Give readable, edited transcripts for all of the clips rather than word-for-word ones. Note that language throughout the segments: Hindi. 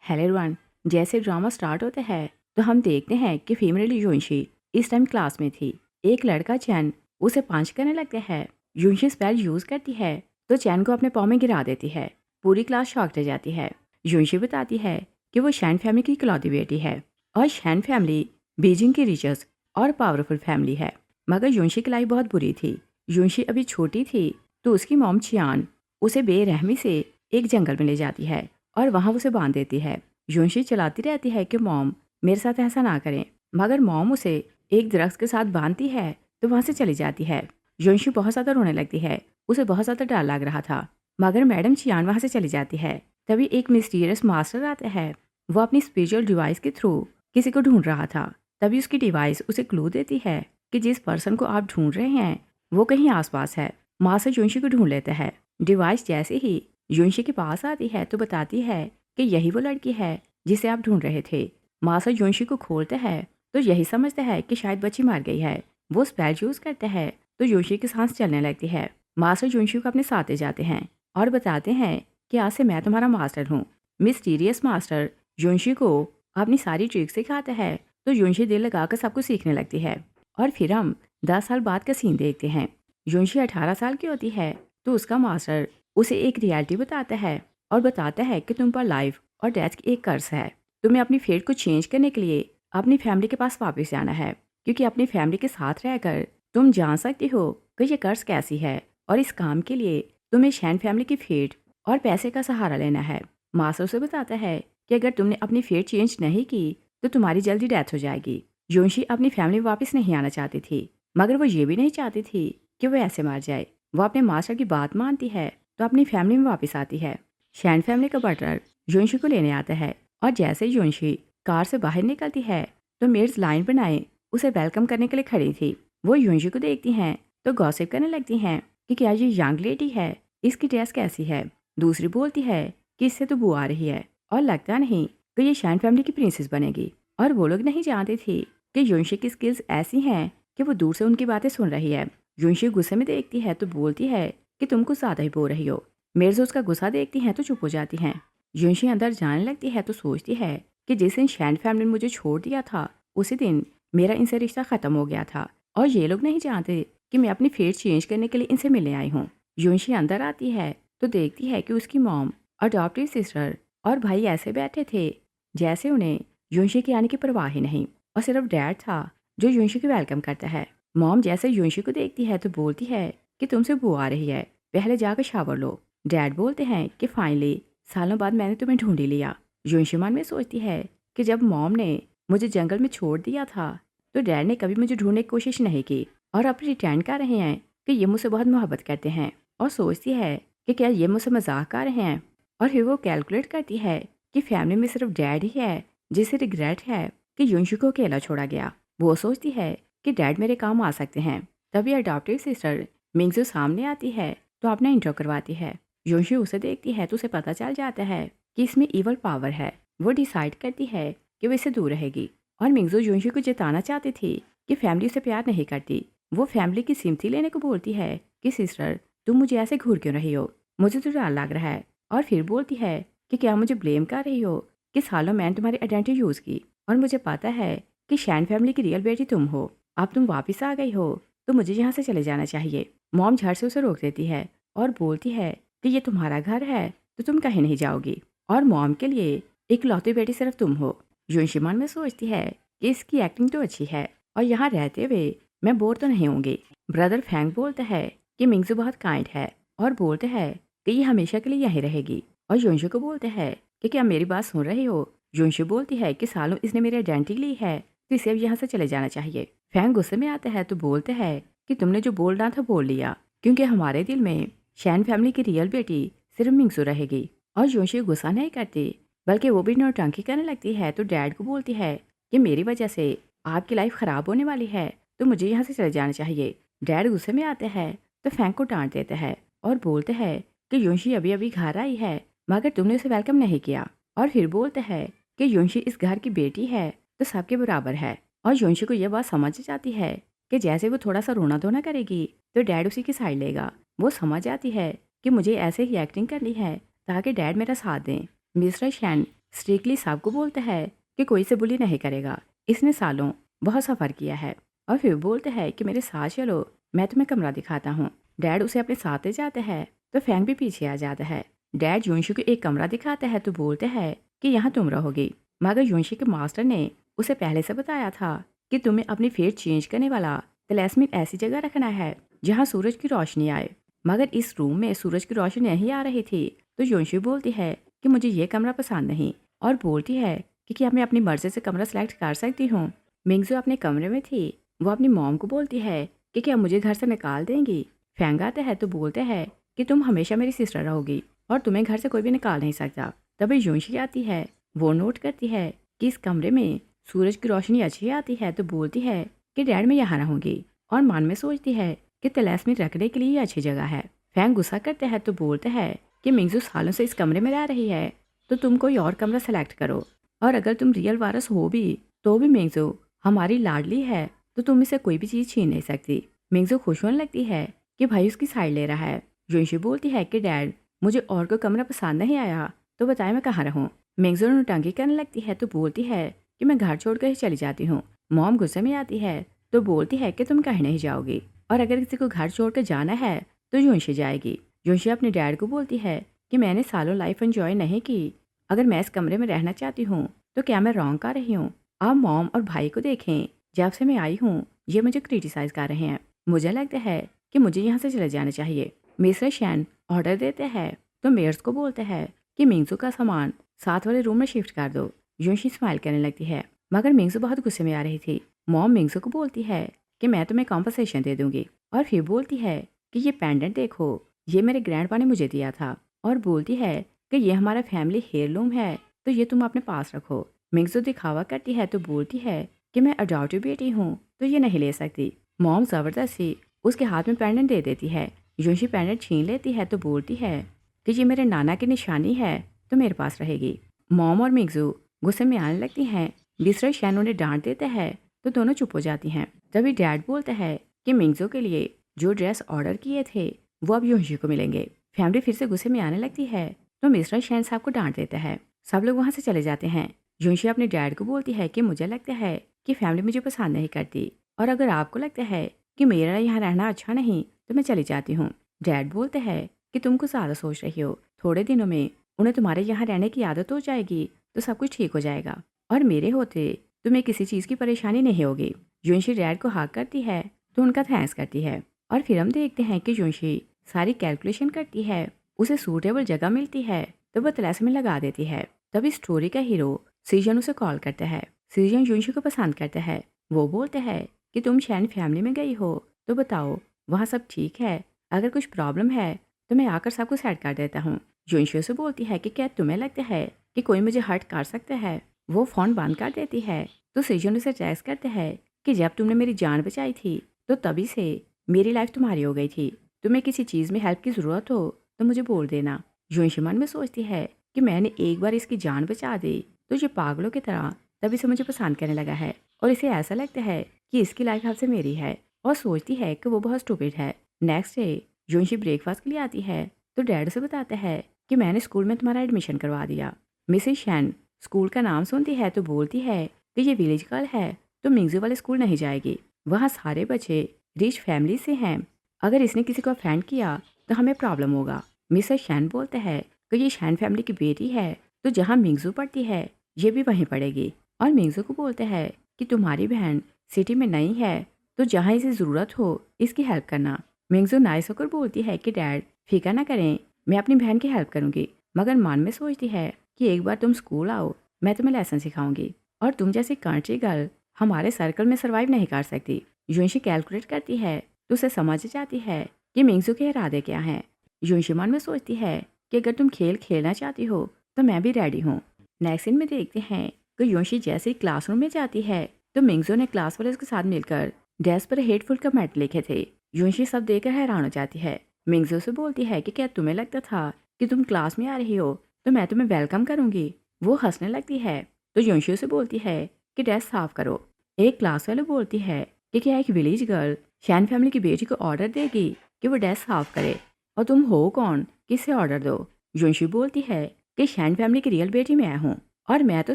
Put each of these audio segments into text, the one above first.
Hello everyone. जैसे ड्रामा स्टार्ट होता है तो हम देखते हैं कि फीमेल युनशी इस टाइम क्लास में थी। एक लड़का चैन उसे पंच करने लगता है। युनशी स्पेल यूज करती है तो चैन को अपने पाँव में गिरा देती है। पूरी क्लास शॉक रह जाती है। युनशी बताती है कि वो शैन फैमिली की इकलौती बेटी है और शैन फैमिली बीजिंग की रिचेस्ट और पावरफुल फैमिली है। मगर युनशी की लाइफ बहुत बुरी थी। युनशी अभी छोटी थी तो उसकी मॉम चियान उसे बेरहमी से एक जंगल में ले जाती है और वहां उसे बांध देती है। युनशी चलाती रहती है कि मॉम मेरे साथ ऐसा ना करें, मगर मॉम उसे एक दरख्त के साथ बांधती है तो वहां से चली जाती है। युनशी बहुत ज़्यादा रोने लगती है। उसे बहुत ज़्यादा डर लग रहा था, मगर मैडम चियान वहां से चली जाती है। तभी एक मिस्टीरियस मास्टर आता है। वो अपनी स्पिरिचुअल डिवाइस के थ्रू किसी को ढूंढ रहा था। तभी उसकी डिवाइस उसे क्लू देती है कि जिस पर्सन को आप ढूंढ रहे हैं वो कहीं आसपास है। मास्टर युनशी को ढूंढ लेता है। डिवाइस जैसे ही युनशी के पास आती है तो बताती है कि यही वो लड़की है जिसे आप ढूंढ रहे थे। मास्टर युनशी को खोलता है तो यही समझता है कि शायद बच्ची मर गई है। वो स्पेल यूज करता है तो युनशी की सांस चलने लगती है। मास्टर युनशी को अपने साथ ले जाते हैं और बताते हैं कि आज से मैं तुम्हारा मास्टर हूँ। मिस्टीरियस मास्टर युनशी को अपनी सारी ट्रिक सिखाता है तो युनशी दिल लगाकर सब कुछ सीखने लगती है। और फिर हम 10 साल बाद का सीन देखते हैं। युनशी 18 साल की होती है तो उसका मास्टर उसे एक रियलिटी बताता है और बताता है कि तुम पर लाइफ और डेथ की एक कर्ज है। तुम्हें अपनी फेट को चेंज करने के लिए अपनी फैमिली के पास वापस जाना है, क्योंकि अपनी फैमिली के साथ रहकर तुम जान सकती हो कि ये कर्ज कैसी है। और इस काम के लिए तुम्हें शैन फैमिली की फेट और पैसे का सहारा लेना है। मास्टर उसे बताता है कि अगर तुमने अपनी फेट चेंज नहीं की तो तुम्हारी जल्दी डेथ हो जाएगी। योशी अपनी फैमिली में वापस नहीं आना चाहती थी, मगर वो ये भी नहीं चाहती थी कि वो ऐसे मार जाए। वो अपने मास्टर की बात मानती है तो अपनी फैमिली में वापस आती है। शैन फैमिली का बटलर युनशी को लेने आता है और जैसे युनशी कार से बाहर निकलती है तो मेड्स लाइन बनाए उसे वेलकम करने के लिए खड़ी थी। वो युनशी को देखती हैं तो गॉसिप करने लगती हैं कि क्या ये यंग लेडी है, इसकी ड्रेस कैसी है। दूसरी बोलती है कि इससे तो बू आ रही है और लगता नहीं कि ये शैन फैमिली की प्रिंसेस बनेगी। और वो लोग नहीं जानते थे कि युनशी की स्किल्स ऐसी हैं कि वो दूर से उनकी बातें सुन रही है। युनशी गुस्से में देखती है तो बोलती है कि तुम कुछ ज़्यादा ही बोल रही हो। मेर्स उसका गुस्सा देखती हैं तो चुप हो जाती हैं। युनशी अंदर जाने लगती है तो सोचती है कि जिस दिन शैन फैमिली ने मुझे छोड़ दिया था उसी दिन मेरा इनसे रिश्ता ख़त्म हो गया था और ये लोग नहीं जानते कि मैं अपनी फेट चेंज करने के लिए इनसे मिलने आई हूँ। युनशी अंदर आती है तो देखती है कि उसकी मॉम, अडॉप्टिव सिस्टर और भाई ऐसे बैठे थे जैसे उन्हें युनशी के आने की परवाह ही नहीं, और सिर्फ डैड था जो युनशी को वेलकम करता है। मॉम जैसे युनशी को देखती है तो बोलती है कि तुमसे बू आ रही है, पहले जाकर शावर लो। डैड बोलते हैं कि फाइनली सालों बाद मैंने तुम्हें ढूंढ ही लिया। युनशी मन में सोचती है कि जब मॉम ने मुझे जंगल में छोड़ दिया था तो डैड ने कभी मुझे ढूंढने की कोशिश नहीं की और अब प्रिटेंड कर रहे हैं कि ये मुझसे बहुत मोहब्बत करते हैं। और सोचती है कि क्या ये मुझसे मजाक कर रहे हैं। और फिर वो कैलकुलेट करती है कि फैमिली में सिर्फ डैड ही है जिसे रिग्रेट है कि युनशी को अकेला छोड़ा गया। वो सोचती है कि डैड मेरे काम आ सकते हैं। तभी अडॉप्टिव सिस्टर मिंगजू सामने आती है तो अपना इंट्रो करवाती है। युनशी उसे देखती है तो उसे पता चल जाता है कि इसमें इवल पावर है। वो डिसाइड करती है कि वो इससे दूर रहेगी। और मिंगजू युनशी को जिताना चाहती थी कि फैमिली उसे प्यार नहीं करती। वो फैमिली की सिम्पथी लेने को बोलती है कि सिस्टर तुम मुझे ऐसे घूर क्यों रही हो, मुझे तो डर लग रहा है। और फिर बोलती है कि क्या मुझे ब्लेम कर रही हो कि सालों मैंने तुम्हारी आइडेंटिटी यूज़ की और मुझे पता है कि शैन फैमिली की रियल बेटी तुम हो। अब तुम वापस आ गई हो तो मुझे यहाँ से चले जाना चाहिए। मॉम झट से उसे रोक देती है और बोलती है कि ये तुम्हारा घर है तो तुम कहीं नहीं जाओगी और मॉम के लिए इकलौती बेटी सिर्फ तुम हो। युनशी मन में सोचती है कि इसकी एक्टिंग तो अच्छी है और यहाँ रहते हुए मैं बोर तो नहीं होंगी। ब्रदर फैंग बोलता है कि मिंगजू बहुत काइंड है और बोलते हैं कि ये हमेशा के लिए यहीं रहेगी। और युनशी को बोलते हैं कि क्या मेरी बात सुन रही हो। युनशी बोलती है कि सालों इसने मेरी आइडेंटिटी ली है तो इसे अब यहाँ से चले जाना चाहिए। फैंग गुस्से में आता है तो बोलते हैं कि तुमने जो बोलना था बोल लिया, क्योंकि हमारे दिल में शैन फैमिली की रियल बेटी सिर्फ मिंगसू रहेगी। और युनशी गुस्सा नहीं करती बल्कि वो भी नौटंकी करने लगती है तो डैड को बोलती है कि मेरी वजह से आपकी लाइफ खराब होने वाली है तो मुझे यहाँ से चले जाना चाहिए। डैड गुस्से में आते हैं तो फैंग को डांट देते हैं और बोलते हैं कि युनशी अभी अभी घर आई है मगर तुमने उसे वेलकम नहीं किया। और फिर बोलते हैं कि युनशी इस घर की बेटी है तो सबके बराबर है। और युनशी को यह बात समझ जाती है कि जैसे वो थोड़ा सा रोना धोना करेगी तो डैड उसी की साइड लेगा। वो समझ जाती है कि मुझे ऐसे ही एक्टिंग करनी है ताकि डैड मेरा साथ दें। मिस्टर शैन स्ट्रिक्टली सबको बोलता है कि कोई से बुली नहीं करेगा, इसने सालों बहुत सफ़र किया है। और फिर बोलता है कि मेरे साथ चलो, मैं तुम्हें कमरा दिखाता हूँ। डैड उसे अपने साथ ले जाते हैं तो फैंग भी पीछे आ जाता है। डैड यूंशी को एक कमरा दिखाता है तो बोलते हैं कि यहाँ तुम रहोगी, मगर यूंशी के मास्टर ने उसे पहले से बताया था कि तुम्हें अपनी फेट चेंज करने वाला तलस्मिन ऐसी जगह रखना है जहाँ सूरज की रोशनी आए। मगर इस रूम में सूरज की रोशनी नहीं आ रही थी तो यूंशी बोलती है कि मुझे ये कमरा पसंद नहीं, और बोलती है कि क्या मैं अपनी मर्जी से कमरा सेलेक्ट कर सकती हूँ। मिंगजू अपने कमरे में थी, वो अपनी मॉम को बोलती है कि क्या मुझे घर से निकाल देंगी। फैंग आता है तो बोलते हैं कि तुम हमेशा मेरी सिस्टर रहोगी और तुम्हें घर से कोई भी निकाल नहीं सकता। तभी यूंशी आती है, वो नोट करती है कि इस कमरे में सूरज की रोशनी अच्छी आती है तो बोलती है कि डैड मैं यहाँ रहूंगी, और मन में सोचती है कि तलस्मिन रखने के लिए ये अच्छी जगह है। फैंग गुस्सा करते हैं तो बोलते हैं कि मिंगजू सालों से इस कमरे में रह रही है तो तुम कोई और कमरा सेलेक्ट करो, और अगर तुम रियल वारस हो भी तो भी मिंगजू हमारी लाडली है तो तुम इसे कोई भी चीज़ छीन नहीं सकती। मिंगजू खुश होने लगती है कि भाई उसकी साइड ले रहा है। यूंशी बोलती है कि डैड मुझे और कोई कमरा पसंद नहीं आया तो बताए मैं कहाँ रहूँ। मिंगजू नौटंकी करने लगती है तो बोलती है कि मैं घर छोड़कर ही चली जाती हूँ। मॉम गुस्से में आती है तो बोलती है कि तुम कहीं नहीं जाओगी, और अगर किसी को घर छोड़कर जाना है तो यूंशी जाएगी। यूंशी अपने डैड को बोलती है कि मैंने सालों लाइफ एंजॉय नहीं की, अगर मैं इस कमरे में रहना चाहती हूँ तो क्या मैं रॉन्ग कर रही हूँ। आप मॉम और भाई को देखें, जब से मैं आई हूँ ये मुझे क्रिटिसाइज कर रहे हैं। मुझे लगता है कि मुझे यहाँ से चले जाना चाहिए। मिस्टर शैन ऑर्डर देते हैं तो मेयर्स को बोलते हैं कि मिंगजू का सामान साथ वाले रूम में शिफ्ट कर दो। यूंशी स्माइल करने लगती है, मगर मिंगजू बहुत गुस्से में आ रही थी। मॉम मिंगजू को बोलती है कि मैं तुम्हें कॉम्पनसेशन दे दूंगी, और फिर बोलती है कि ये पेंडेंट देखो, ये मेरे ग्रैंडपा ने मुझे दिया था, और बोलती है कि ये हमारा फैमिली हेयरलूम है तो ये तुम अपने पास रखो। मिंगजू दिखावा करती है तो बोलती है कि मैं अडॉप्टिव बेटी हूँ तो ये नहीं ले सकती। मॉम जबरदस्ती उसके हाथ में पेंडेंट दे देती है। यूंशी पेंडेंट छीन लेती है तो बोलती है कि ये मेरे नाना की निशानी है तो मेरे पास रहेगी। मॉम और मिंगजू गुस्से में आने लगती हैं। मिस्टर शैन उन्हें डांट देते हैं तो दोनों चुप हो जाती हैं। तभी डैड बोलता है कि मिंगजू के लिए जो ड्रेस ऑर्डर किए थे वो अब यूंशी को मिलेंगे। फैमिली फिर से गुस्से में आने लगती है तो मिस्टर शैन साहब को डांट देता है। सब लोग वहाँ से चले जाते हैं। यूंशी अपने डैड को बोलती है कि मुझे लगता है कि फैमिली मुझे पसंद नहीं करती, और अगर आपको लगता है कि मेरा यहाँ रहना अच्छा नहीं तो मैं चली जाती हूँ। डैड बोलते हैं कि तुम कुछ ज़्यादा सोच रही हो, थोड़े दिनों में उन्हें तुम्हारे यहाँ रहने की आदत हो जाएगी तो सब कुछ ठीक हो जाएगा, और मेरे होते तुम्हें किसी चीज़ की परेशानी नहीं होगी। यूंशी डैड को हाँ करती है तो उनका थैंक्स करती है, और फिर हम देखते हैं कि यूंशी सारी कैलकुलेशन करती है, उसे सूटेबल जगह मिलती है तो वह तलाश में लगा देती है। तभी स्टोरी का हीरो सीजन उसे कॉल करता है। सीजन यूंशी को पसंद करता है। वो बोलते हैं कि तुम शैन फैमिली में गई हो तो बताओ वहाँ सब ठीक है, अगर कुछ प्रॉब्लम है तो मैं आकर सबको सेट कर देता हूँ। यूंशी से बोलती है कि क्या तुम्हें लगता है कि कोई मुझे हर्ट कर सकता है। वो फ़ोन बंद कर देती है तो सीजन उसे टेक्स्ट करते हैं कि जब तुमने मेरी जान बचाई थी तो तभी से मेरी लाइफ तुम्हारी हो गई थी, तुम्हें किसी चीज़ में हेल्प की ज़रूरत हो तो मुझे बोल देना। यूंशी मन में सोचती है कि मैंने एक बार इसकी जान बचा दी तो ये पागलों की तरह तभी से मुझे पसंद करने लगा है, और इसे ऐसा लगता है कि इसकी लाइफ अब से मेरी है, और सोचती है कि वो बहुत स्टूपिड है। नेक्स्ट डे यूंशी ब्रेकफास्ट के लिए आती है तो डैड से बताता है कि मैंने स्कूल में तुम्हारा एडमिशन करवा दिया। मिसेस शैन स्कूल का नाम सुनती है तो बोलती है कि ये विलेज गर्ल है तो मिंगजू वाले स्कूल नहीं जाएगी, वहाँ सारे बच्चे रिच फैमिली से हैं, अगर इसने किसी को ऑफेंड किया तो हमें प्रॉब्लम होगा। मिसेस शैन बोलते हैं कि ये शैन फैमिली की बेटी है तो जहाँ मिंगजू पढ़ती है ये भी वहीं पढ़ेगी, और मिंगजू को बोलते हैं कि तुम्हारी बहन सिटी में नहीं है तो जहाँ इसे ज़रूरत हो इसकी हेल्प करना। मिंगजू नाइस होकर बोलती है कि डैड फिक्र ना करें, मैं अपनी बहन की हेल्प करूँगी, मगर मन में सोचती है कि एक बार तुम स्कूल आओ मैं तुम्हें लेसन सिखाऊंगी, और तुम जैसी कंट्री गर्ल हमारे सर्कल में सर्वाइव नहीं कर सकती। यूंशी कैलकुलेट करती है तो उसे समझ जाती है कि मिंगजू के इरादे क्या हैं। यूंशी मन में सोचती है कि अगर तुम खेल खेलना चाहती हो तो मैं भी रेडी हूँ। नेक्स्ट सीन में देखते हैं कि यूंशी जैसे ही क्लासरूम में जाती है तो मिंगजू ने क्लास वाले के साथ मिलकर डेस्क पर हेटफुल कमेंट लिखे थे। यूंशी सब देखकर हैरान हो जाती है। मिंगजू से बोलती है कि क्या तुम्हें लगता था कि तुम क्लास में आ रही हो तो मैं तुम्हें वेलकम करूंगी। वो हंसने लगती है तो यूंशी से बोलती है कि डेस्क साफ करो। एक क्लास वाले बोलती है कि क्या एक विलेज गर्ल शैन फैमिली की बेटी को ऑर्डर देगी कि वो डेस्क साफ करे, और तुम हो कौन, किससे ऑर्डर दो। यूंशी बोलती है कि शैन फैमिली की रियल बेटी मैं हूँ। और मैं तो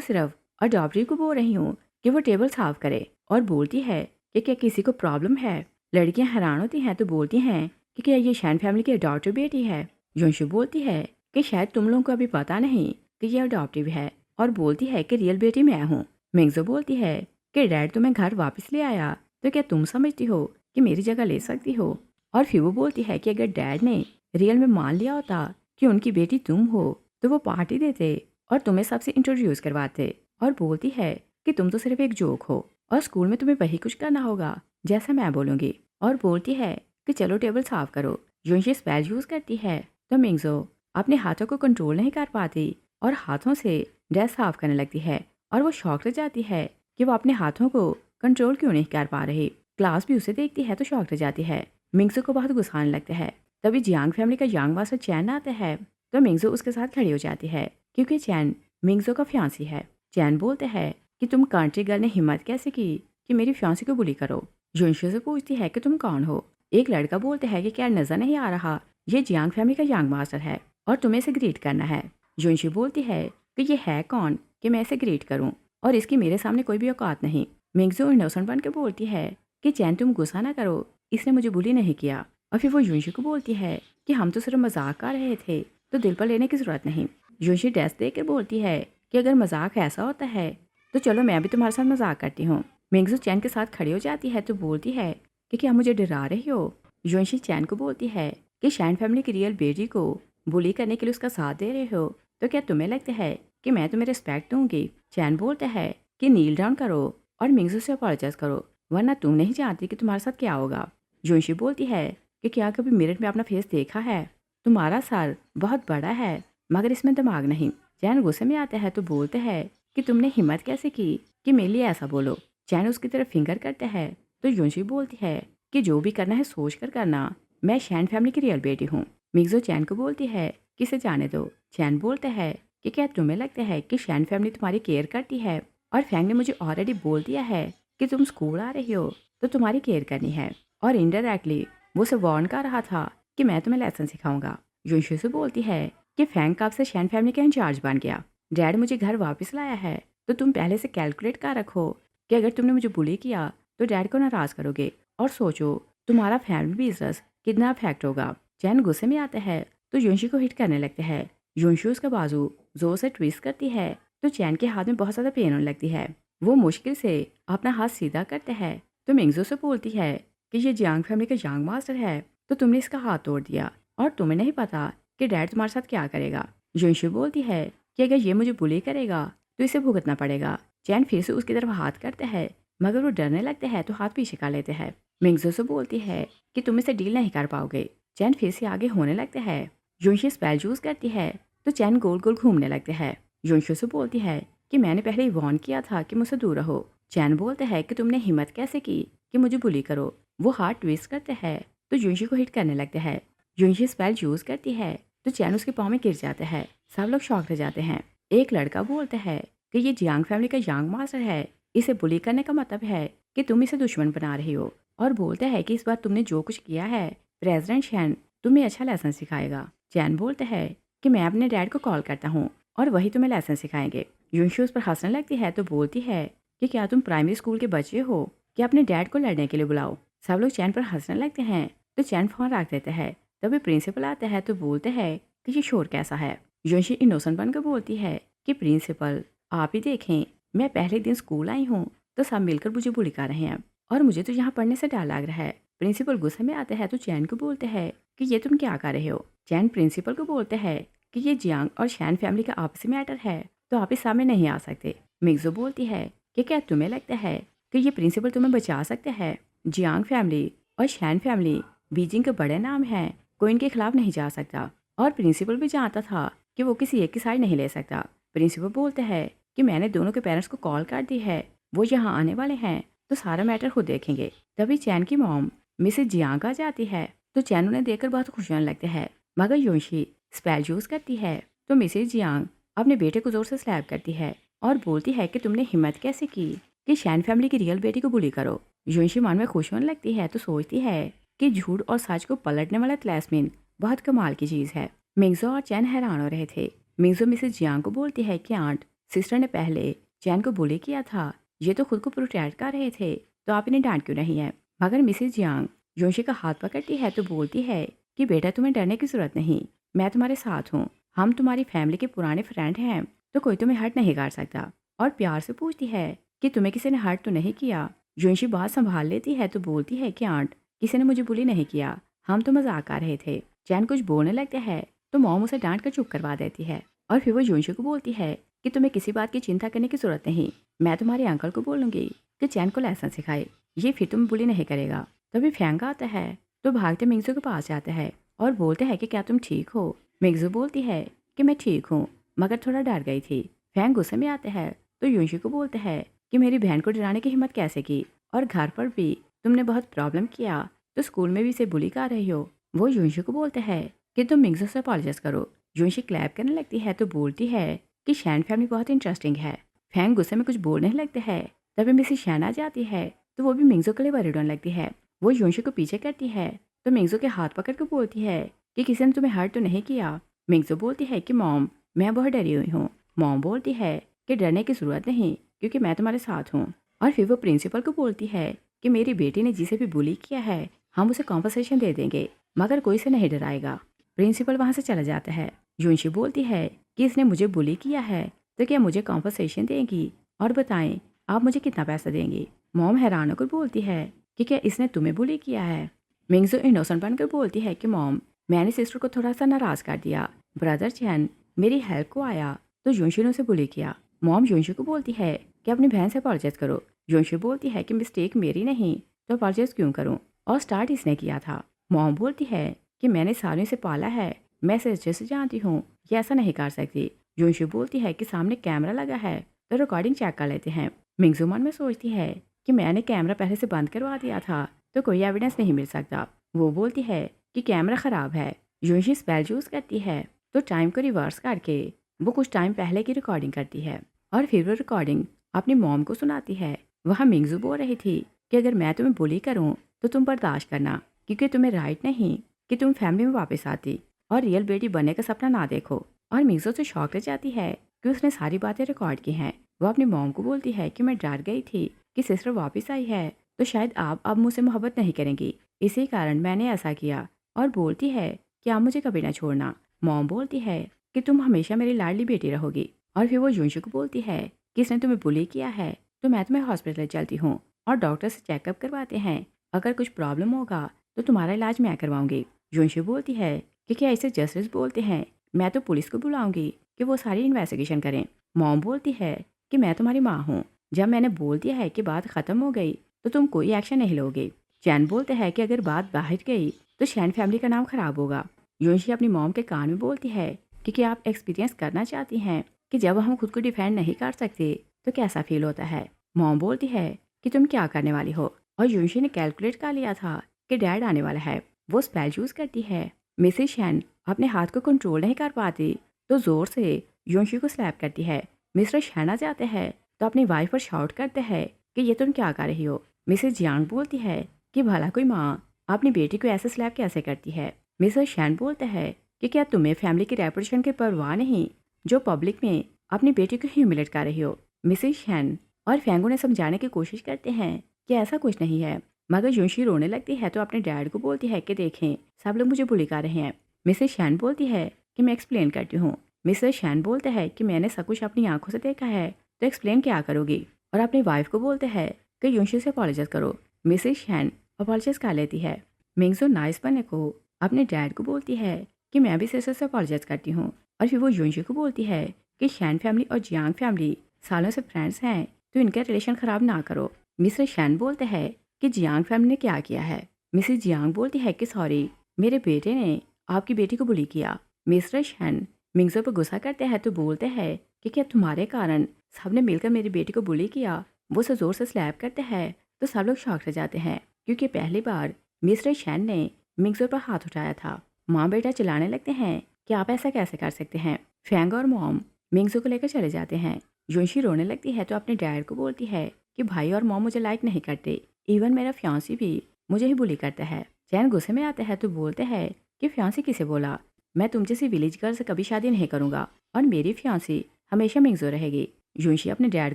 सिर्फ अडॉप्टरी को बोल रही हूँ कि वो टेबल साफ करे। और बोलती है कि क्या किसी को प्रॉब्लम है। लड़कियां हैरान होती हैं तो बोलती हैं कि क्या ये शैन फैमिली की अडॉप्टिव बेटी है। योंशु बोलती है कि शायद तुम लोगों को अभी पता नहीं कि ये अडॉप्टिव है, और बोलती है कि रियल बेटी मैं हूँ। मिंगजो बोलती है कि डैड तुम्हें घर वापस ले आया तो क्या तुम समझती हो कि मेरी जगह ले सकती हो। और फिर वो बोलती है कि अगर डैड ने रियल में मान लिया होता कि उनकी बेटी तुम हो तो वो पार्टी देते और तुम्हें सबसे इंट्रोड्यूस करवाते। और बोलती है कि तुम तो सिर्फ एक जोक हो और स्कूल में तुम्हें वही कुछ करना होगा जैसा मैं बोलूँगी। और बोलती है कि चलो टेबल साफ करो। योंशी स्पेल यूज़ करती है तो मिंगजो अपने हाथों को कंट्रोल नहीं कर पाती और हाथों से ड्रेस साफ करने लगती है। और वो शॉक रह जाती है कि वो अपने हाथों को कंट्रोल क्यों नहीं कर पा रही। क्लास भी उसे देखती है तो शॉक रह जाती है। मिंगजो को बहुत गुस्सा आने लगता है। तभी जियांग फैमिली का यांग मास्टर चैन आता है तो मिंगजो उसके साथ खड़ी हो जाती है क्योंकि चैन मिंगजो का फियांसी है। चैन बोलते हैं कि तुम कंट्री गर्ल ने हिम्मत कैसे की कि मेरी फियांसी को बुली करो। युनशु से पूछती है कि तुम कौन हो। एक लड़का बोलता है कि क्या नजर नहीं आ रहा, ये जियांग फैमिली का यांग मास्टर है और तुम्हें इसे ग्रीट करना है। युनशु बोलती है कि ये है कौन कि मैं इसे ग्रीट करूं और इसकी मेरे सामने कोई भी औकात नहीं। मिंगजो इनोसेंट बन के बोलती है कि चैन तुम गुस्सा ना करो, इसने मुझे बुली नहीं किया। और फिर वो युनशु को बोलती है कि हम तो सिर्फ मजाक कर रहे थे तो दिल पर लेने की जरूरत नहीं। युनशु ड्रेस देख कर बोलती है कि अगर मजाक ऐसा होता है तो चलो मैं भी तुम्हारे साथ मजाक करती हूँ। मिंगजो चैन के साथ खड़ी हो जाती है तो बोलती है कि क्या मुझे डरा रही हो। युनशी चैन को बोलती है कि शैन फैमिली की रियल बेटी को बुली करने के लिए उसका साथ दे रहे हो तो क्या तुम्हें लगता है कि मैं तुम्हें रिस्पेक्ट दूंगी। चैन बोलता है कि नील डाउन करो और मिंगजो से अपॉलोजाइज करो वरना तुम नहीं जानती कि तुम्हारे साथ क्या होगा। युनशी बोलती है कि क्या कभी मिरर में अपना फेस देखा है, तुम्हारा सर बहुत बड़ा है मगर इसमें दिमाग नहीं। चैन गुस्से में आता है तो बोलते हैं कि तुमने हिम्मत कैसे की कि मेरे लिए ऐसा बोलो। चैन उसकी तरफ फिंगर करते हैं तो युनशी बोलती है कि जो भी करना है सोच कर करना, मैं शैन फैमिली की रियल बेटी हूँ। मिंगजो चैन को बोलती है कि इसे जाने दो। चैन बोलता है कि क्या तुम्हें लगता है कि शैन फैमिली तुम्हारी केयर करती है, और फैंग ने मुझे ऑलरेडी बोल दिया है कि तुम स्कूल आ रही हो तो तुम्हारी केयर करनी है, और इनडायरेक्टली वो उसे वार्न कर रहा था कि मैं तुम्हें लेसन सिखाऊंगा। युनशी से बोलती है कि फैंग कब से शैन फैमिली का इंचार्ज बन गया, डैड मुझे घर वापस लाया है तो तुम पहले से कैलकुलेट कर रखो कि अगर तुमने मुझे बुली किया तो डैड को नाराज करोगे, और सोचो तुम्हारा फैमिली बिजनेस कितना अफेक्ट होगा। चैन गुस्से में आता है तो युनशी को हिट करने लगते हैं। युनशी उसका बाजू जोर से ट्विस्ट करती है तो चैन के हाथ में बहुत ज़्यादा पेन होने लगती है। वो मुश्किल से अपना हाथ सीधा करते हैं तो मिंगजो से बोलती है कि ये जियांग फैमिली का यांग मास्टर है तो तुमने इसका हाथ तोड़ दिया और तुम्हें नहीं पता कि डैड तुम्हारे साथ क्या करेगा। युनशी बोलती है कि अगर ये मुझे बुली करेगा तो इसे भुगतना पड़ेगा। चैन फिर से उसकी तरफ हाथ करते हैं मगर वो डरने लगते हैं तो हाथ पीछे कर लेते हैं। मिंगजो से बोलती है कि तुम इसे डील नहीं कर पाओगे। चैन फिर से आगे होने लगते हैं। युनशी स्पेल यूज करती है तो चैन गोल गोल घूमने लगते हैं। युनशु से बोलती है कि मैंने पहले ही वार्न किया था कि मुझसे दूर रहो। चैन बोलते हैं कि तुमने हिम्मत कैसे की कि मुझे बुली करो। वो हाथ ट्विस्ट करते हैं तो युनशी को हिट करने लगते हैं। युनशी स्पेल यूज करती है तो चैन उसके पाँव में गिर जाते हैं। सब लोग शॉक रह जाते हैं। एक लड़का बोलता है कि ये जियांग फैमिली का यांग मास्टर है, इसे बुली करने का मतलब है कि तुम इसे दुश्मन बना रही हो, और बोलता है कि इस बार तुमने जो कुछ किया है प्रेसिडेंट शैन तुम्हें अच्छा लेसन सिखाएगा। चैन बोलते हैं कि मैं अपने डैड को कॉल करता हूँ और वही तुम्हें लेसन सिखाएंगे। युनशु उस पर हंसने लगती है तो बोलती है कि क्या तुम प्राइमरी स्कूल के बच्चे हो कि अपने डैड को लड़ने के लिए बुलाओ। सब लोग चैन पर हंसने लगते हैं तो चैन फोन रख देते हैं। तभी प्रिंसिपल आता है तो बोलते हैं कि ये शोर कैसा है। युनशी इनोसेंट बनकर बोलती है कि प्रिंसिपल आप ही देखें, मैं पहले दिन स्कूल आई हूँ तो सब मिलकर मुझे बुली कर रहे हैं और मुझे तो यहाँ पढ़ने से डर लग रहा है। प्रिंसिपल गुस्से में आते हैं तो चैन को बोलते हैं कि ये तुम क्या कर रहे हो। चैन प्रिंसिपल को बोलते हैं कि ये जियांग और शैन फैमिली का आपसी मैटर है तो आप इस सामने नहीं आ सकते। मिंगजो बोलती है कि क्या तुम्हें लगता है कि ये प्रिंसिपल तुम्हें बचा सकते हैं। जियांग फैमिली और शैन फैमिली बीजिंग के बड़े नाम हैं, कोई इनके खिलाफ नहीं जा सकता, और प्रिंसिपल भी जानता था कि वो किसी एक की साइड नहीं ले सकता। प्रिंसिपल बोलते हैं कि मैंने दोनों के पेरेंट्स को कॉल कर दी है, वो यहाँ आने वाले हैं तो सारा मैटर खुद देखेंगे। तभी चैन की मॉम मिसेज जियांग आ जाती है तो चैन उन्हें देखकर बहुत खुश होने लगते हैं, मगर योशी स्पेल यूज करती है तो मिसेज जियांग अपने बेटे को जोर से स्लैप करती है और बोलती है कि तुमने हिम्मत कैसे की कि शैन फैमिली की रियल बेटी को बुली करो। योशी मन में खुश होने लगती है तो सोचती है कि झूठ और सच को पलटने वाला तस्लीम बहुत कमाल की चीज है। मिंगजो और चैन हैरान हो रहे थे। मिंगजो मिसेज जियांग को बोलती है कि आंट सिस्टर ने पहले चैन को बुली किया था, ये तो खुद को प्रोटेक्ट कर रहे थे, तो आप इन्हें डांट क्यों नहीं है? मगर मिसेज जियांग योशी का हाथ पकड़ती है तो बोलती है कि बेटा तुम्हें डरने की जरूरत नहीं, मैं तुम्हारे साथ हूँ, हम तुम्हारी फैमिली के पुराने फ्रेंड हैं, तो कोई तुम्हें हर्ट नहीं कर सकता। और प्यार से पूछती है कि तुम्हें किसी ने हर्ट तो नहीं किया। योशी बात संभाल लेती है तो बोलती है कि आंट, किसी ने मुझे बुली नहीं किया, हम तो मजाक कर रहे थे। चैन कुछ बोलने लगते हैं तो मॉम उसे डांट कर चुप करवा देती है और फिर वो योशी को बोलती है कि तुम्हें किसी बात की चिंता करने की जरूरत नहीं, मैं तुम्हारे अंकल को बोलूंगी कि चैन को लेसन सिखाए, ये फिर तुम बुली नहीं करेगा। तभी फैंग आता है तो भागते मिंगजू के पास जाता है और बोलते हैं कि क्या तुम ठीक हो? मिंगजू बोलती है कि मैं ठीक हूँ, मगर थोड़ा डर गई थी। फैंग गुस्से में आते हैं तो योशी को बोलते हैं कि मेरी बहन को डराने की हिम्मत कैसे की, और घर पर भी तुमने बहुत प्रॉब्लम किया, तो स्कूल में भी इसे बुली कर रही हो। वो योशी को बोलते हैं कि तुम मिंगजू से अपॉलोजाइज करो। योशी क्लैप करने लगती है तो बोलती है कि शैन फैमिली बहुत इंटरेस्टिंग है। फैंग गुस्से में कुछ बोलने लगते हैं, तभी मिसेस शैन आ जाती है तो वो भी मिंगजू के लिए वरीड होने लगती है। वो योशी को पीछे करती है तो मिंगजू के हाथ पकड़ के बोलती है कि किसी ने तुम्हें हर्ट तो नहीं किया। मिंगजू बोलती है कि मॉम, मैं बहुत डरी हुई हूँ। मॉम बोलती है कि डरने की जरूरत नहीं, क्योंकि मैं तुम्हारे साथ हूँ। और फिर वो प्रिंसिपल को बोलती है कि मेरी बेटी ने जिसे भी बुली किया है हम उसे कॉम्पनसेशन दे देंगे, मगर कोई से नहीं डराएगा। प्रिंसिपल वहां से चला जाता है। योशी बोलती है कि इसने मुझे बुली किया है तो क्या मुझे कॉम्पनसेशन देंगी, और बताएं आप मुझे कितना पैसा देंगी। मॉम हैरान होकर बोलती है कि क्या इसने तुम्हें बुली किया है। मिंगजू इनोसेंट बनकर बोलती है कि मॉम, मैंने सिस्टर को थोड़ा सा नाराज कर दिया, ब्रदर चैन मेरी हेल्प को आया तो योशी ने उसे बुली किया। मॉम योशी को बोलती है कि अपनी बहन से अपॉलोजाइज करो। योशी बोलती है कि मिस्टेक मेरी नहीं तो अपॉलोजाइज क्यों करूं, और स्टार्ट इसने किया था। मॉम बोलती है कि मैंने सालों से पाला है, मैं इसे अच्छे से जानती हूँ, ये ऐसा नहीं कर सकती। योशी बोलती है कि सामने कैमरा लगा है तो रिकॉर्डिंग चेक कर लेते हैं। मिंगजू मन में सोचती है कि मैंने कैमरा पहले से बंद करवा दिया था तो कोई एविडेंस नहीं मिल सकता। वो बोलती है कि कैमरा खराब है। योशी स्पेल यूज करती है तो टाइम को रिवर्स करके वो कुछ टाइम पहले की रिकॉर्डिंग करती है और फिर वो रिकॉर्डिंग अपनी मॉम को सुनाती है। वहाँ मिंगजू बोल रही थी कि अगर मैं तुम्हें बुली करूँ तो तुम बर्दाश्त करना, क्योंकि तुम्हें राइट नहीं कि तुम फैमिली में वापस आती और रियल बेटी बनने का सपना ना देखो। और मिंगजू से शौक ले जाती है कि उसने सारी बातें रिकॉर्ड की हैं। वो अपनी मॉम को बोलती है कि मैं डर गई थी कि सिस्टर वापस आई है तो शायद आप अब मुझसे मोहब्बत नहीं करेंगी, इसी कारण मैंने ऐसा किया। और बोलती है कि आप मुझे कभी ना छोड़ना। मॉम बोलती है कि तुम हमेशा मेरी लाडली बेटी रहोगी। और फिर वो योशी को बोलती है कि इसने तुम्हें बुली किया है तो मैं तुम्हें हॉस्पिटल चलती हूँ और डॉक्टर से चेकअप करवाते हैं, अगर कुछ प्रॉब्लम होगा तो तुम्हारा इलाज मैं करवाऊंगी। योशी बोलती है कि क्या इसे जस्टिस बोलते हैं, मैं तो पुलिस को बुलाऊंगी कि वो सारी इन्वेस्टिगेशन करें। मॉम बोलती है कि मैं तुम्हारी माँ हूँ, जब मैंने बोल दिया है कि बात खत्म हो गई तो तुम कोई एक्शन नहीं लोगे। चैन बोलते हैं कि अगर बात बाहर गई तो शैन फैमिली का नाम खराब होगा। योशी अपनी मॉम के कान में बोलती है कि क्या आप एक्सपीरियंस करना चाहती हैं कि जब हम खुद को डिफेंड नहीं कर सकते तो कैसा फील होता है। मॉम बोलती है कि तुम क्या करने वाली हो, और योशी ने कैलकुलेट कर लिया था कि डैड आने वाला है। वो स्पेल यूज करती है। मिसेस शैन अपने हाथ को कंट्रोल नहीं कर पाती तो जोर से योशी को स्लैप करती है। मिस्टर शैन आ जाते हैं तो अपनी वाइफ पर शाउट करते हैं कि ये तुम क्या कर रही हो। मिसेस जियांग बोलती है कि भला कोई माँ अपनी बेटी को ऐसे स्लैप कैसे करती है। मिस्टर शैन बोलते हैं कि क्या तुम्हें फैमिली की रेपुटेशन की परवाह नहीं जो पब्लिक में अपनी बेटी को ह्यूमिलेट कर रही हो। मिसेस शैन और फैंगो ने समझाने की कोशिश करते हैं कि ऐसा कुछ नहीं है, मगर योशी रोने लगती है तो अपने डैड को बोलती है कि देखें सब लोग मुझे बुली कर रहे हैं। मिसेस शैन बोलती है कि मैं एक्सप्लेन करती हूँ। मिसेस शैन बोलते हैं कि मैंने सब कुछ अपनी आंखों से देखा है तो एक्सप्लेन क्या करोगी, और अपनी वाइफ को बोलते हैं कि योशी से अपॉलोजाइज करो। मिसेस शैन अपॉलोजाइज कर लेती है। मिंगजू नाइस बनने को अपने डैड को बोलती है कि मैं भी सिस्टर से अपॉलोजाइज करती हूँ। और फिर वो योशी को बोलती है कि शैन फैमिली और जियांग फैमिली सालों से फ्रेंड्स हैं तो इनका रिलेशन खराब ना करो। मिस्टर शैन बोलते हैं कि जियांग फैमिली ने क्या किया है। मिसेस जियांग बोलती है कि सॉरी, मेरे बेटे ने आपकी बेटी को बुली किया। मिस्टर शैन मिंगजू पर गुस्सा करते हैं तो बोलते हैं कि क्या तुम्हारे कारण सबने मिलकर मेरी बेटी को बुली किया। वो उसे जोर से स्लैप करते हैं तो सब लोग शॉक रह जाते हैं, क्योंकि पहली बार मिस्टर शैन ने मिंगजू पर हाथ उठाया था। माँ बेटा चिल्लाने लगते हैं कि आप ऐसा कैसे कर सकते हैं। फैंग और मॉम मिंगजू को लेकर चले जाते हैं। योशी रोने लगती है तो अपने डैड को बोलती है कि भाई और मॉम मुझे लाइक नहीं करते, इवन मेरा फियांसी भी मुझे ही बुली करता है। चैन गुस्से में आते हैं तो बोलते हैं कि फियांसी किसे बोला, मैं तुम जैसी विलेज गर्ल से कभी शादी नहीं करूंगा और मेरी फियांसी हमेशा मिंगजू रहेगी। यूनशी अपने डैड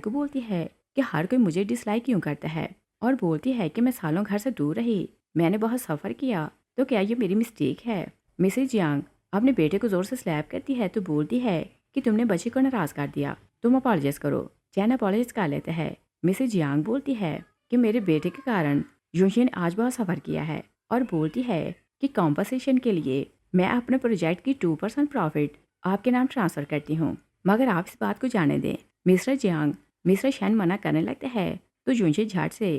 को बोलती है कि हर कोई मुझे डिसलाइक क्यों करता है और बोलती है कि मैं सालों घर से दूर रही, मैंने बहुत सफ़र किया, तो क्या ये मेरी मिस्टेक है। मिसेज यांग अपने बेटे को ज़ोर से स्लैप करती है तो बोलती है कि तुमने बच्ची को नाराज़ कर दिया, तुम अपॉलोजाइज करो। चैन अपॉलोजाइज कर लेता है। मिसेज यांग बोलती है कि मेरे बेटे के कारण यूनशी ने आज बहुत सफ़र किया है और बोलती है कि कॉम्पनसेशन के लिए मैं अपने प्रोजेक्ट की 2% प्रॉफिट आपके नाम ट्रांसफ़र करती हूँ, मगर आप इस बात को जाने दें। मिस्टर जियांग मिस्टर शैन मना करने लगता है तो यूनशी झट से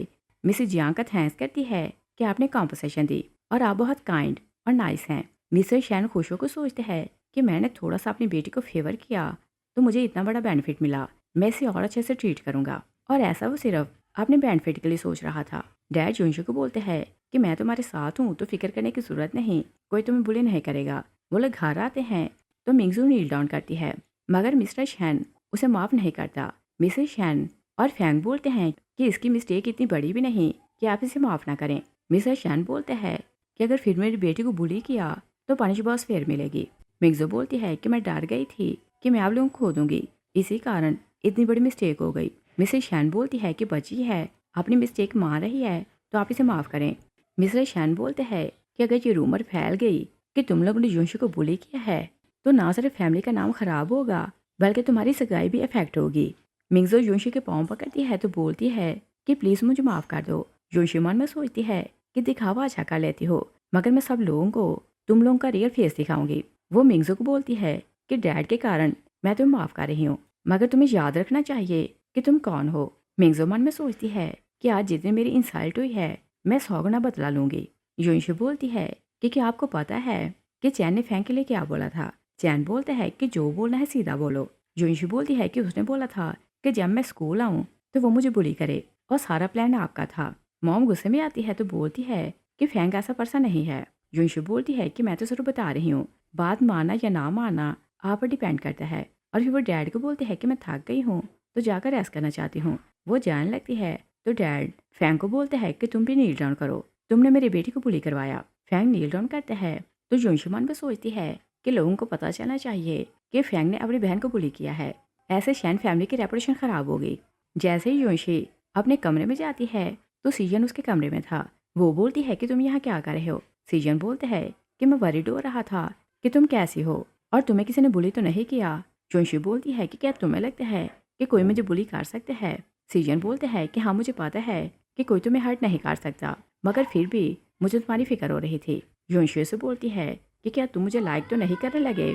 मिसेज जियांग का थैंक्स करती है कि आपने कॉम्पनसेशन दी और आप बहुत काइंड और नाइस हैं। मिस्टर शैन खुश होकर सोचते हैं कि मैंने थोड़ा सा अपनी बेटी को फेवर किया तो मुझे इतना बड़ा बेनिफिट मिला, मैं इसे और अच्छे से ट्रीट करूँगा। और ऐसा वो सिर्फ अपने बेनिफिट के लिए सोच रहा था। डैड यूनशी को बोलते हैं कि मैं तुम्हारे साथ हूँ तो फिक्र करने की ज़रूरत नहीं, कोई तुम्हें बुली नहीं करेगा। वो लोग घर आते हैं तो मिंगजू नील डाउन करती है, मगर मिस्टर शैन उसे माफ़ नहीं करता। मिसेज शैन और फैंग बोलते हैं कि इसकी मिस्टेक इतनी बड़ी भी नहीं कि आप इसे माफ़ ना करें। मिस्टर शैन बोलते हैं कि अगर फिर मेरी बेटी को बुली किया तो पनिश बहुत फेयर मिलेगी। मिंगजो बोलती है कि मैं डर गई थी कि मैं आप लोगों को खो दूंगी, इसी कारण इतनी बड़ी मिस्टेक हो गई। मिसेज शैन बोलती है कि बच्ची है, अपनी मिस्टेक मान रही है तो आप इसे माफ़ करें। मिस्टर शैन बोलते हैं कि अगर ये रूमर फैल गई कि तुम लोगों ने यूनशी को बुली किया है तो ना सिर्फ फैमिली का नाम खराब होगा बल्कि तुम्हारी सगाई भी अफेक्ट होगी। मिंगजो यूनशी के पाँव पकड़ती है तो बोलती है कि प्लीज़ मुझे माफ़ कर दो। यूनशी मन में सोचती है कि दिखावा अच्छा कर लेती हो, मगर मैं सब लोगों को तुम लोगों का रियल फेस दिखाऊंगी। वो मिंगजो को बोलती है कि डैड के कारण मैं तुम्हें माफ़ कर रही हूँ, मगर तुम्हें याद रखना चाहिए कि तुम कौन हो। मिंगजो मन में सोचती है कि आज जितनी मेरी इंसल्ट हुई है मैं 100 गुना बदला लूंगी। यूनशी बोलती है कि क्या आपको पता है कि चैन ने फैंग के लिए क्या बोला था। चैन बोलता है कि जो बोलना है सीधा बोलो। यूनशी बोलती है कि उसने बोला था कि जब मैं स्कूल आऊँ तो वो मुझे बुली करे और सारा प्लान आपका था। मॉम गुस्से में आती है तो बोलती है कि फैंग ऐसा पर्सन नहीं है। यूनशी बोलती है कि मैं तो सिर्फ बता रही हूँ, बात मानना या ना मानना आप पर डिपेंड करता है। और फिर वो डैड को बोलते हैं कि मैं थक गई हूँ तो जाकर रेस्ट करना चाहती हूँ। वो जाने लगती है तो डैड फैंग को बोलते हैं कि तुम भी नील डाउन करो, तुमने मेरी बेटी को बुली करवाया। फैंग नील डाउन करता है तो यूनशी मन में सोचती है कि लोगों को पता चलना चाहिए कि फैंग ने अपनी बहन को बुली किया है, ऐसे शैन फैमिली की रेपुटेशन खराब होगी। जैसे ही यूनशी अपने कमरे में जाती है तो सीजन उसके कमरे में था। वो बोलती है कि तुम यहाँ क्या कर रहे हो। सीजन बोलते हैं कि मैं वरीड हो रहा था कि तुम कैसी हो और तुम्हें किसी ने बुली तो नहीं किया। यूनशी बोलती है कि क्या तुम्हें लगता है कि कोई मुझे बुली कर सकता है। सीजन बोलते हैं कि हाँ मुझे पता है कि कोई तुम्हें हर्ट नहीं कर सकता, मगर फिर भी मुझे तुम्हारी फिक्र हो रही थी। यूनशी से बोलती है कि क्या तुम मुझे लाइक तो नहीं करने लगे।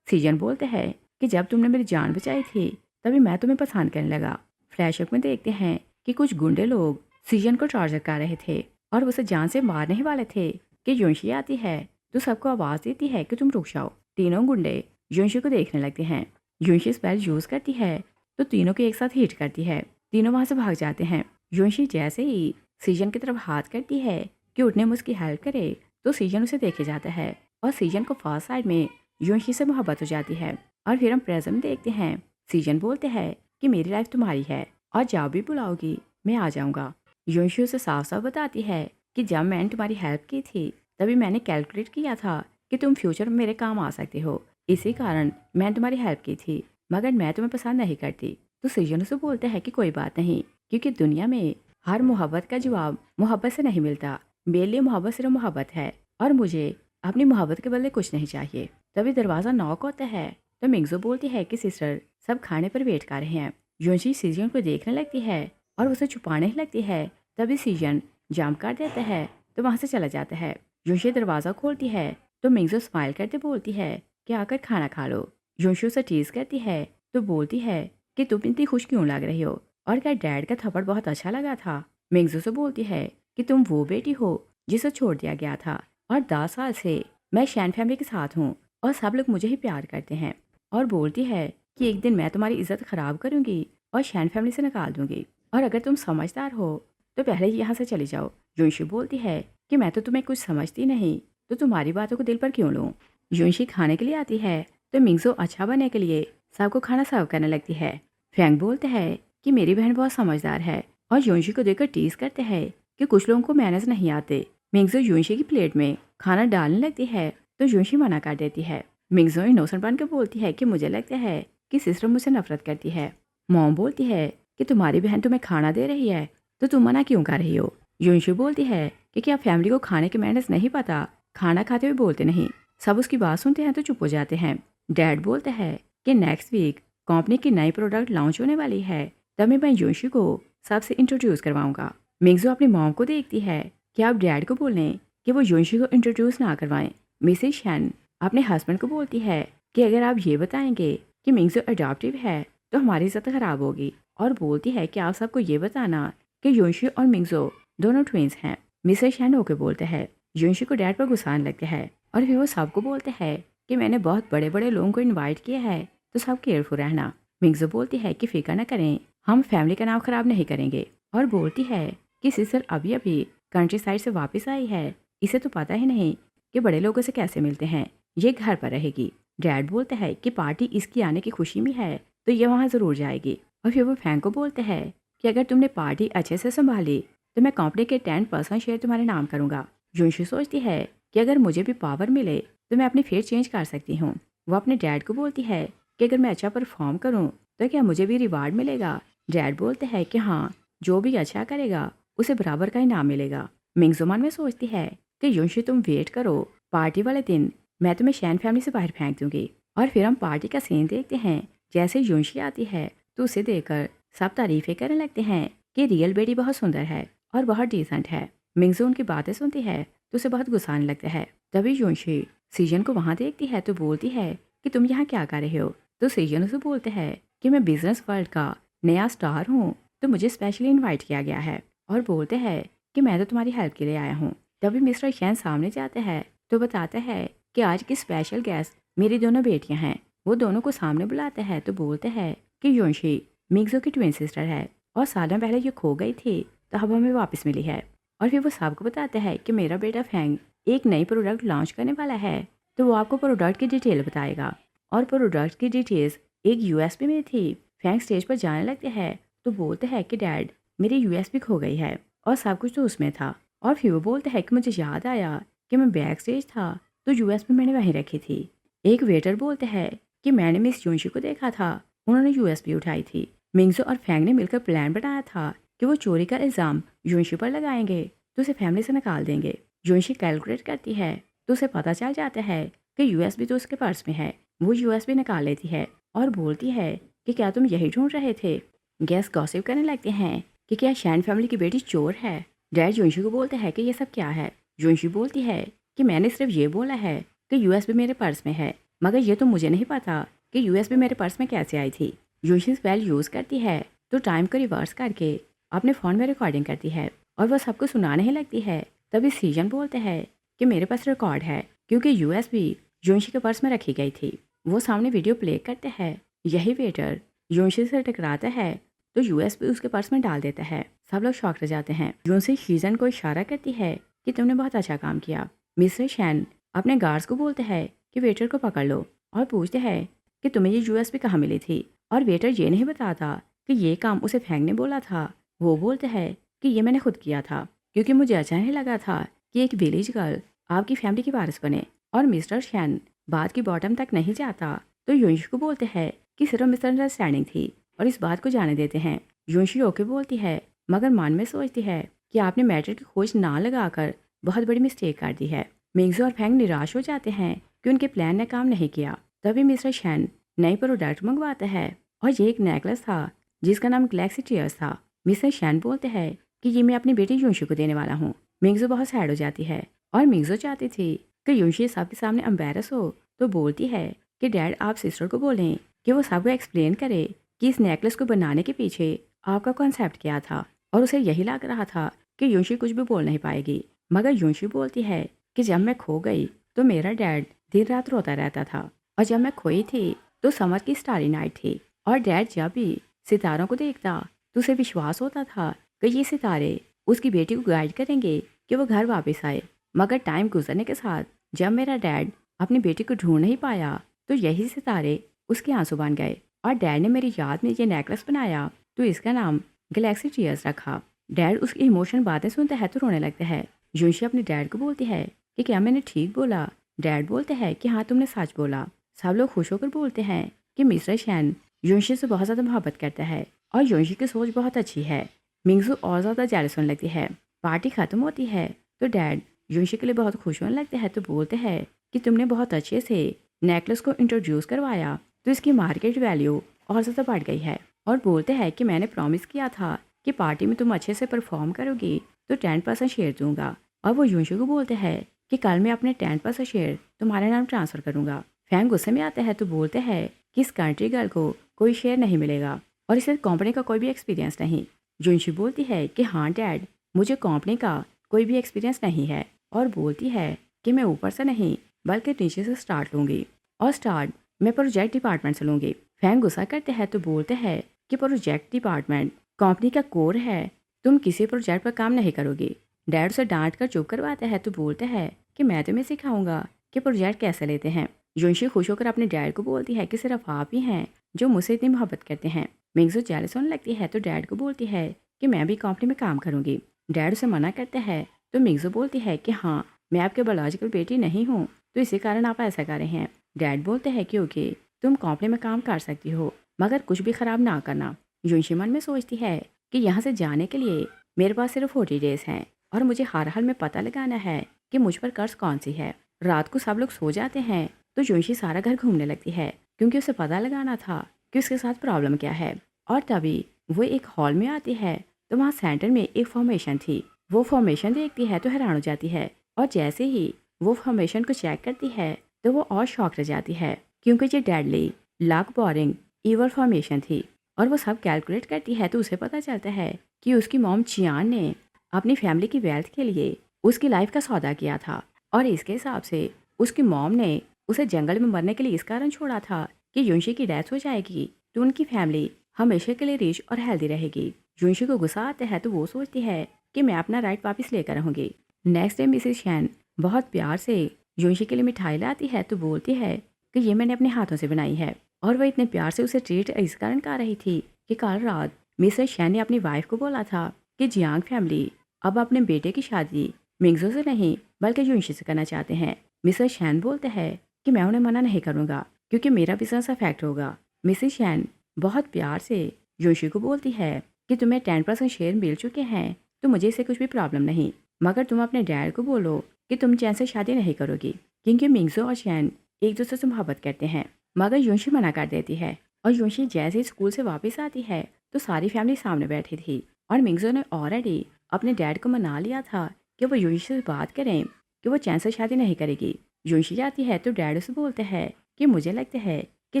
सीजन बोलते हैं कि जब तुमने मेरी जान बचाई थी तभी मैं तुम्हें पसंद करने लगा। फ्लैशबैक में देखते हैं कि कुछ गुंडे लोग सीजन को टॉर्चर कर रहे थे और उसे जान से मारने ही वाले थे कि यूनशी आती है तो सबको आवाज़ देती है कि तुम रुक जाओ। तीनों गुंडे यूनशी को देखने लगते हैं। यूनशी स्पेल यूज़ करती है तो तीनों को एक साथ हिट करती है। तीनों वहाँ से भाग जाते हैं। यूनशी जैसे ही सीजन की तरफ हाथ करती है कि उठने में उसकी हेल्प करे तो सीजन उसे देखे जाता है और सीजन को फर्स्ट साइड में यूनशी से मोहब्बत हो जाती है। और फिर हम प्रेजेंट में देखते हैं। सीजन बोलते हैं कि मेरी लाइफ तुम्हारी है और जब भी बुलाओगी मैं आ जाऊंगा। यूनशी उसे साफ साफ बताती है कि जब मैंने तुम्हारी हेल्प की थी तभी मैंने कैलकुलेट किया था कि तुम फ्यूचर में मेरे काम आ सकते हो, इसी कारण मैंने तुम्हारी हेल्प की थी, मगर मैं तुम्हें पसंद नहीं करती। तो सीजन उसे बोलते हैं कि कोई बात नहीं, क्योंकि दुनिया में हर मोहब्बत का जवाब मोहब्बत से नहीं मिलता। मेरे लिए मोहब्बत सिर्फ मोहब्बत है और मुझे अपनी मोहब्बत के बदले कुछ नहीं चाहिए। तभी दरवाज़ा नॉक होता है तो मिंगजो बोलती है कि सिस्टर सब खाने पर वेट कर रहे हैं। यूनशी सीजन को देखने लगती है और उसे छुपाने ही लगती है। तभी सीजन जाम कर देता है तो वहाँ से चला जाता है। यूनशी दरवाज़ा खोलती है तो मिंगजो स्माइल करते बोलती है कि आकर खाना खा लो। यूनशी उसे टीज करती है तो बोलती है कि तुम इतनी खुश क्यों लग रही हो और क्या डैड का थप्पड़ बहुत अच्छा लगा था। मिंगजो से बोलती है कि तुम वो बेटी हो जिसे छोड़ दिया गया था और 10 साल से मैं शैन फैमिली के साथ हूँ और सब लोग मुझे ही प्यार करते हैं। और बोलती है कि एक दिन मैं तुम्हारी इज्जत खराब करूंगी और शैन फैमिली से निकाल दूंगी और अगर तुम समझदार हो तो पहले ही यहाँ से चली जाओ। यूनशी बोलती है कि मैं तो तुम्हें कुछ समझती नहीं तो तुम्हारी बातों को दिल पर क्यों लूँ। यूनशी खाने के लिए आती है तो मिंगजो अच्छा बनने के लिए सबको खाना सर्व करने लगती है। फैंग बोलते हैं कि मेरी बहन बहुत समझदार है और यूनशी को देखकर टीज करते हैं कि कुछ लोगों को मैनर्स नहीं आते। मिंगजो यूनशी की प्लेट में खाना डालने लगती है तो यूनशी मना कर देती है। मिंगजो इनोसेंट बन के बोलती है कि मुझे लगता है कि सिस्टर मुझसे नफरत करती है। मॉम बोलती है कि तुम्हारी बहन तुम्हें खाना दे रही है तो तुम मना क्यों कर रही हो। यूनशु बोलती है कि क्या फैमिली को खाने के मैनर्स नहीं पता, खाना खाते हुए बोलते नहीं। सब उसकी बात सुनते हैं तो चुप हो जाते हैं। डैड बोलते हैं कि नेक्स्ट वीक कंपनी की नई प्रोडक्ट लॉन्च होने वाली है, तभी मैं यूनशु को सबसे इंट्रोड्यूस करवाऊंगा। मिंगजो अपनी मॉम को देखती है कि आप डैड को बोलें कि वो यूनशु को इंट्रोड्यूस ना करवाएं। मिसेस शन अपने हस्बैंड को बोलती है कि अगर आप ये बताएंगे कि मिंगजो अडॉप्टिव है तो हमारी इज्जत खराब होगी, और बोलती है कि आप सबको ये बताना कि यूनशु और मिंगजो दोनों ट्विंस हैं। मिसेस शन होके बोलते हैं। यूनशु को डैड पर गुस्सा आने लगता है और फिर वो सबको बोलते हैं कि मैंने बहुत बड़े बड़े लोगों को इनवाइट किया है तो सब केयरफुल रहना। मिंगजो बोलती है कि फिक्र न करें, हम फैमिली का नाम खराब नहीं करेंगे, और बोलती है कि सिस्टर अभी अभी कंट्री साइड से वापस आई है, इसे तो पता ही नहीं कि बड़े लोगों से कैसे मिलते हैं, ये घर पर रहेगी। डैड बोलते हैं कि पार्टी इसकी आने की खुशी में है तो ये वहाँ ज़रूर जाएगी, और फिर वो फैंग को बोलते हैं कि अगर तुमने पार्टी अच्छे से संभाली तो मैं कंपनी के 10% शेयर तुम्हारे नाम करूँगा। यूनशु सोचती है कि अगर मुझे भी पावर मिले तो मैं अपनी फेट चेंज कर सकती हूँ। वो अपने डैड को बोलती है कि अगर मैं अच्छा परफॉर्म करूँ तो क्या मुझे भी रिवार्ड मिलेगा। डैड बोलते हैं कि हाँ, जो भी अच्छा करेगा उसे बराबर का इनाम मिलेगा। मिंगजो मन में सोचती है कि यूनशु तुम वेट करो, पार्टी वाले दिन मैं तुम्हें शैन फैमिली से बाहर फेंक दूंगी। और फिर हम पार्टी का सीन देखते हैं। जैसे यूनशी आती है तो उसे देखकर सब तारीफें करने लगते हैं कि रियल बेटी बहुत सुंदर है और बहुत डिसेंट है। मिंगजो उनकी बातें सुनती है तो उसे बहुत गुस्सा आने लगता है। तभी यूनशी सीजन को वहाँ देखती है तो बोलती है कि तुम यहाँ क्या कर रहे हो। तो सीजन उसे बोलते हैं कि मैं बिजनेस वर्ल्ड का नया स्टार हूँ तो मुझे स्पेशली इन्वाइट किया गया है, और बोलते हैं कि मैं तो तुम्हारी हेल्प के लिए आया हूँ। तभी मिस्टर शैन सामने जाते हैं तो बताते हैं कि आज की स्पेशल गेस्ट मेरी दोनों बेटियां हैं। वो दोनों को सामने बुलाते हैं तो बोलते हैं कि योशी मिंगजो की ट्विन सिस्टर है और सालों पहले ये खो गई थी तो अब हमें वापस मिली है। और फिर वो सबको बताते हैं कि मेरा बेटा फैंग एक नई प्रोडक्ट लॉन्च करने वाला है तो वो आपको प्रोडक्ट की डिटेल बताएगा, और प्रोडक्ट की डिटेल्स एक यूएसबी में थी। फैंग स्टेज पर जाने लगते हैं तो बोलते हैं कि डैड मेरी यूएसबी खो गई है और सब कुछ तो उसमें था। और फिर वो बोलते हैं कि मुझे याद आया कि मैं बैक स्टेज था तो यूएसबी मैंने वहीं रखी थी। एक वेटर बोलते हैं कि मैंने मिस जोशी को देखा था, उन्होंने यूएसबी उठाई थी। मिंगजो और फैंग ने मिलकर प्लान बनाया था कि वो चोरी का इल्ज़ाम जोशी पर लगाएंगे तो उसे फैमिली से निकाल देंगे। जोशी कैलकुलेट करती है तो उसे पता चल जाता है कि यूएसबी तो उसके पर्स में है। वो यूएसबी निकाल लेती है और बोलती है कि क्या तुम यही ढूंढ रहे थे। गेस्ट गॉसिप करने लगते हैं कि क्या शैन फैमिली की बेटी चोर है। डैड जोशी को बोलते हैं कि ये सब क्या है। जोशी बोलती है कि मैंने सिर्फ ये बोला है कि यूएसबी मेरे पर्स में है, मगर ये तो मुझे नहीं पता कि यूएसबी मेरे पर्स में कैसे आई थी। जोशी स्पेल यूज़ करती है तो टाइम को रिवर्स करके अपने फ़ोन में रिकॉर्डिंग करती है और वह सबको सुनाने ही लगती है। तभी सीजन बोलते हैं कि मेरे पास रिकॉर्ड है क्योंकि यूएसबी जोशी के पर्स में रखी गई थी। वो सामने वीडियो प्ले करते हैं। यही वेटर जोशी से टकराता है तो यूएसबी उसके पर्स में डाल देता है। सब लोग शॉक रह जाते हैं। जोशी सीजन को इशारा करती है कि तुमने बहुत अच्छा काम किया। मिस्टर शैन अपने गार्ड्स को बोलते हैं कि वेटर को पकड़ लो और पूछते हैं कि तुम्हें ये यूएसबी कहाँ मिली थी। और वेटर ये नहीं बताता कि ये काम उसे फैंग ने बोला था। वो बोलते हैं कि ये मैंने खुद किया था क्योंकि मुझे अच्छा नहीं लगा था कि एक विलेज गर्ल आपकी फैमिली की वारिस बने। और मिस्टर शैन बात की बॉटम तक नहीं जाता तो यूनशी को बोलते हैं कि सिर्फ मिसअंडरस्टैंडिंग थी और इस बात को जाने देते हैं। यूनशी ओके बोलती है मगर मन में सोचती है कि आपने मैटर की खोज ना लगाकर बहुत बड़ी मिस्टेक कर दी है। मिंगजो और फैंग निराश हो जाते हैं कि उनके प्लान ने काम नहीं किया। तभी मिस्टर शैन नई प्रोडक्ट मंगवाता है और ये एक नेकलेस था जिसका नाम गैलेक्सी टीयर्स था। मिस्टर शैन बोलते हैं कि ये मैं अपनी बेटी यूनशी को देने वाला हूँ। मिंगजो बहुत सैड हो जाती है और मिंगजो चाहती थी कि यूनशी सबके सामने एम्बैरस हो तो बोलती है कि डैड आप सिस्टर को बोलें कि वो सबको एक्सप्लेन करे कि इस नेकलेस को बनाने के पीछे आपका कॉन्सेप्ट क्या था। और उसे यही लग रहा था कि यूनशी कुछ भी बोल नहीं पाएगी, मगर यूनशी बोलती है कि जब मैं खो गई तो मेरा डैड दिन रात रोता रहता था और जब मैं खोई थी तो समर की स्टारी नाइट थी और डैड जब भी सितारों को देखता तो उसे विश्वास होता था कि ये सितारे उसकी बेटी को गाइड करेंगे कि वो घर वापस आए। मगर टाइम गुजरने के साथ जब मेरा डैड अपनी बेटी को ढूंढ नहीं पाया तो यही सितारे उसके आंसू बन गए और डैड ने मेरी याद में ये नेकलेस बनाया तो इसका नाम गैलेक्सी टीयर्स रखा। डैड उसकी इमोशन बातें सुनते हैं तो रोने लगते हैं। यूनशी अपने डैड को बोलती है कि क्या मैंने ठीक बोला। डैड बोलते हैं कि हाँ तुमने सच बोला। सब लोग खुश होकर बोलते हैं कि मिस्टर शैन युनशी से बहुत ज़्यादा मोहब्बत करता है और युनशी की सोच बहुत अच्छी है। मिंगजू और ज़्यादा जेलस होने लगती है। पार्टी खत्म होती है तो डैड युनशी के लिए बहुत खुश होने लगते हैं, तो बोलते हैं कि तुमने बहुत अच्छे से नेकलेस को इंट्रोड्यूस करवाया तो इसकी मार्केट वैल्यू और ज़्यादा बढ़ गई है। और बोलते हैं कि मैंने प्रॉमिस किया था कि पार्टी में तुम अच्छे से परफॉर्म करोगी तो 10% शेयर दूंगा। और वो युनशी को बोलते हैं कि कल मैं अपने 10% शेयर तुम्हारे नाम ट्रांसफ़र करूंगा। फैंग गुस्से में आते हैं तो बोलते हैं कि इस कंट्री गर्ल को कोई शेयर नहीं मिलेगा और इसे कंपनी का कोई भी एक्सपीरियंस नहीं। युनशी बोलती है कि हाँ डैड, मुझे कंपनी का कोई भी एक्सपीरियंस नहीं है और बोलती है कि मैं ऊपर से नहीं बल्कि नीचे से स्टार्ट लूँगी और स्टार्ट मैं प्रोजेक्ट डिपार्टमेंट से लूँगी। फैंग गुस्सा करते हैं तो बोलते हैं कि प्रोजेक्ट डिपार्टमेंट कंपनी का कोर है, तुम किसी प्रोजेक्ट पर काम नहीं करोगी। डैड उसे डांट कर चुप करवाते हैं तो बोलते हैं कि मैं तुम्हें सिखाऊंगा कि प्रोजेक्ट कैसे लेते हैं। युनशी खुश होकर अपने डैड को बोलती है कि सिर्फ आप ही हैं जो मुझसे इतनी मोहब्बत करते हैं। मिंगजू जेलस होने लगती है तो डैड को बोलती है कि मैं भी कंपनी में काम करूंगी। डैड उसे मना करते हैं तो मिंगजू बोलती है कि हाँ, मैं आपके बायोलॉजिकल बेटी नहीं हूँ तो इसी कारण आप ऐसा कर रहे हैं। डैड बोलते हैं कि ओके, तुम कंपनी में काम कर सकती हो मगर कुछ भी खराब ना करना। युनशी मन में सोचती है कि यहाँ से जाने के लिए मेरे पास सिर्फ 40 डेज हैं और मुझे हर हाल में पता लगाना है कि मुझ पर कर्ज कौन सी है। रात को सब लोग सो जाते हैं तो युनशी सारा घर घूमने लगती है क्योंकि उसे पता लगाना था कि उसके साथ प्रॉब्लम क्या है। और तभी वो एक हॉल में आती है तो वहाँ सेंटर में एक फॉर्मेशन थी। वो फॉर्मेशन देखती है तो हैरान हो जाती है और जैसे ही वो फॉर्मेशन को चेक करती है तो वो और शॉक रह जाती है क्योंकि ये deadly luck boring evil formation थी। और वो सब कैलकुलेट करती है तो उसे पता चलता है कि उसकी मॉम चियान ने अपनी फैमिली की वेल्थ के लिए उसकी लाइफ का सौदा किया था और इसके हिसाब से उसकी मॉम ने उसे जंगल में मरने के लिए इस कारण छोड़ा था कि युनशी की डेथ हो जाएगी तो उनकी फैमिली हमेशा के लिए रिच और हेल्दी रहेगी। युनशी को गुस्सा आता है तो वो सोचती है कि मैं अपना राइट वापस लेकर रहूंगी। नेक्स्ट डे मिसेस शैन बहुत प्यार से युनशी के लिए मिठाई लाती है तो बोलती है कि ये मैंने अपने हाथों से बनाई है। और वह इतने प्यार से उसे ट्रीट इस कारण कर रही थी कि कल रात मिसेस शैन ने अपनी वाइफ को बोला था कि जियांग फैमिली अब अपने बेटे की शादी मिंगजो से नहीं बल्कि युनशी से करना चाहते हैं। मिसेस शैन बोलते हैं कि मैं उन्हें मना नहीं करूंगा क्योंकि मेरा बिजनेस अफेक्ट होगा। मिसेस शैन बहुत प्यार से युनशी को बोलती है कि तुम्हें 10% शेयर मिल चुके हैं तो मुझे इससे कुछ भी प्रॉब्लम नहीं, मगर तुम अपने डैड को बोलो कि तुम चैन से शादी नहीं करोगी क्योंकि मिंगजो और शैन एक दूसरे से मोहब्बत करते हैं। मगर युनशी मना कर देती है और युनशी जैसे ही स्कूल से वापस आती है तो सारी फैमिली सामने बैठी थी और मिंगजो ने ऑलरेडी अपने डैड को मना लिया था कि वो युनशी से बात करें कि वो चैन से शादी नहीं करेगी। युनशी जाती है तो डैड उसे बोलते हैं कि मुझे लगता है कि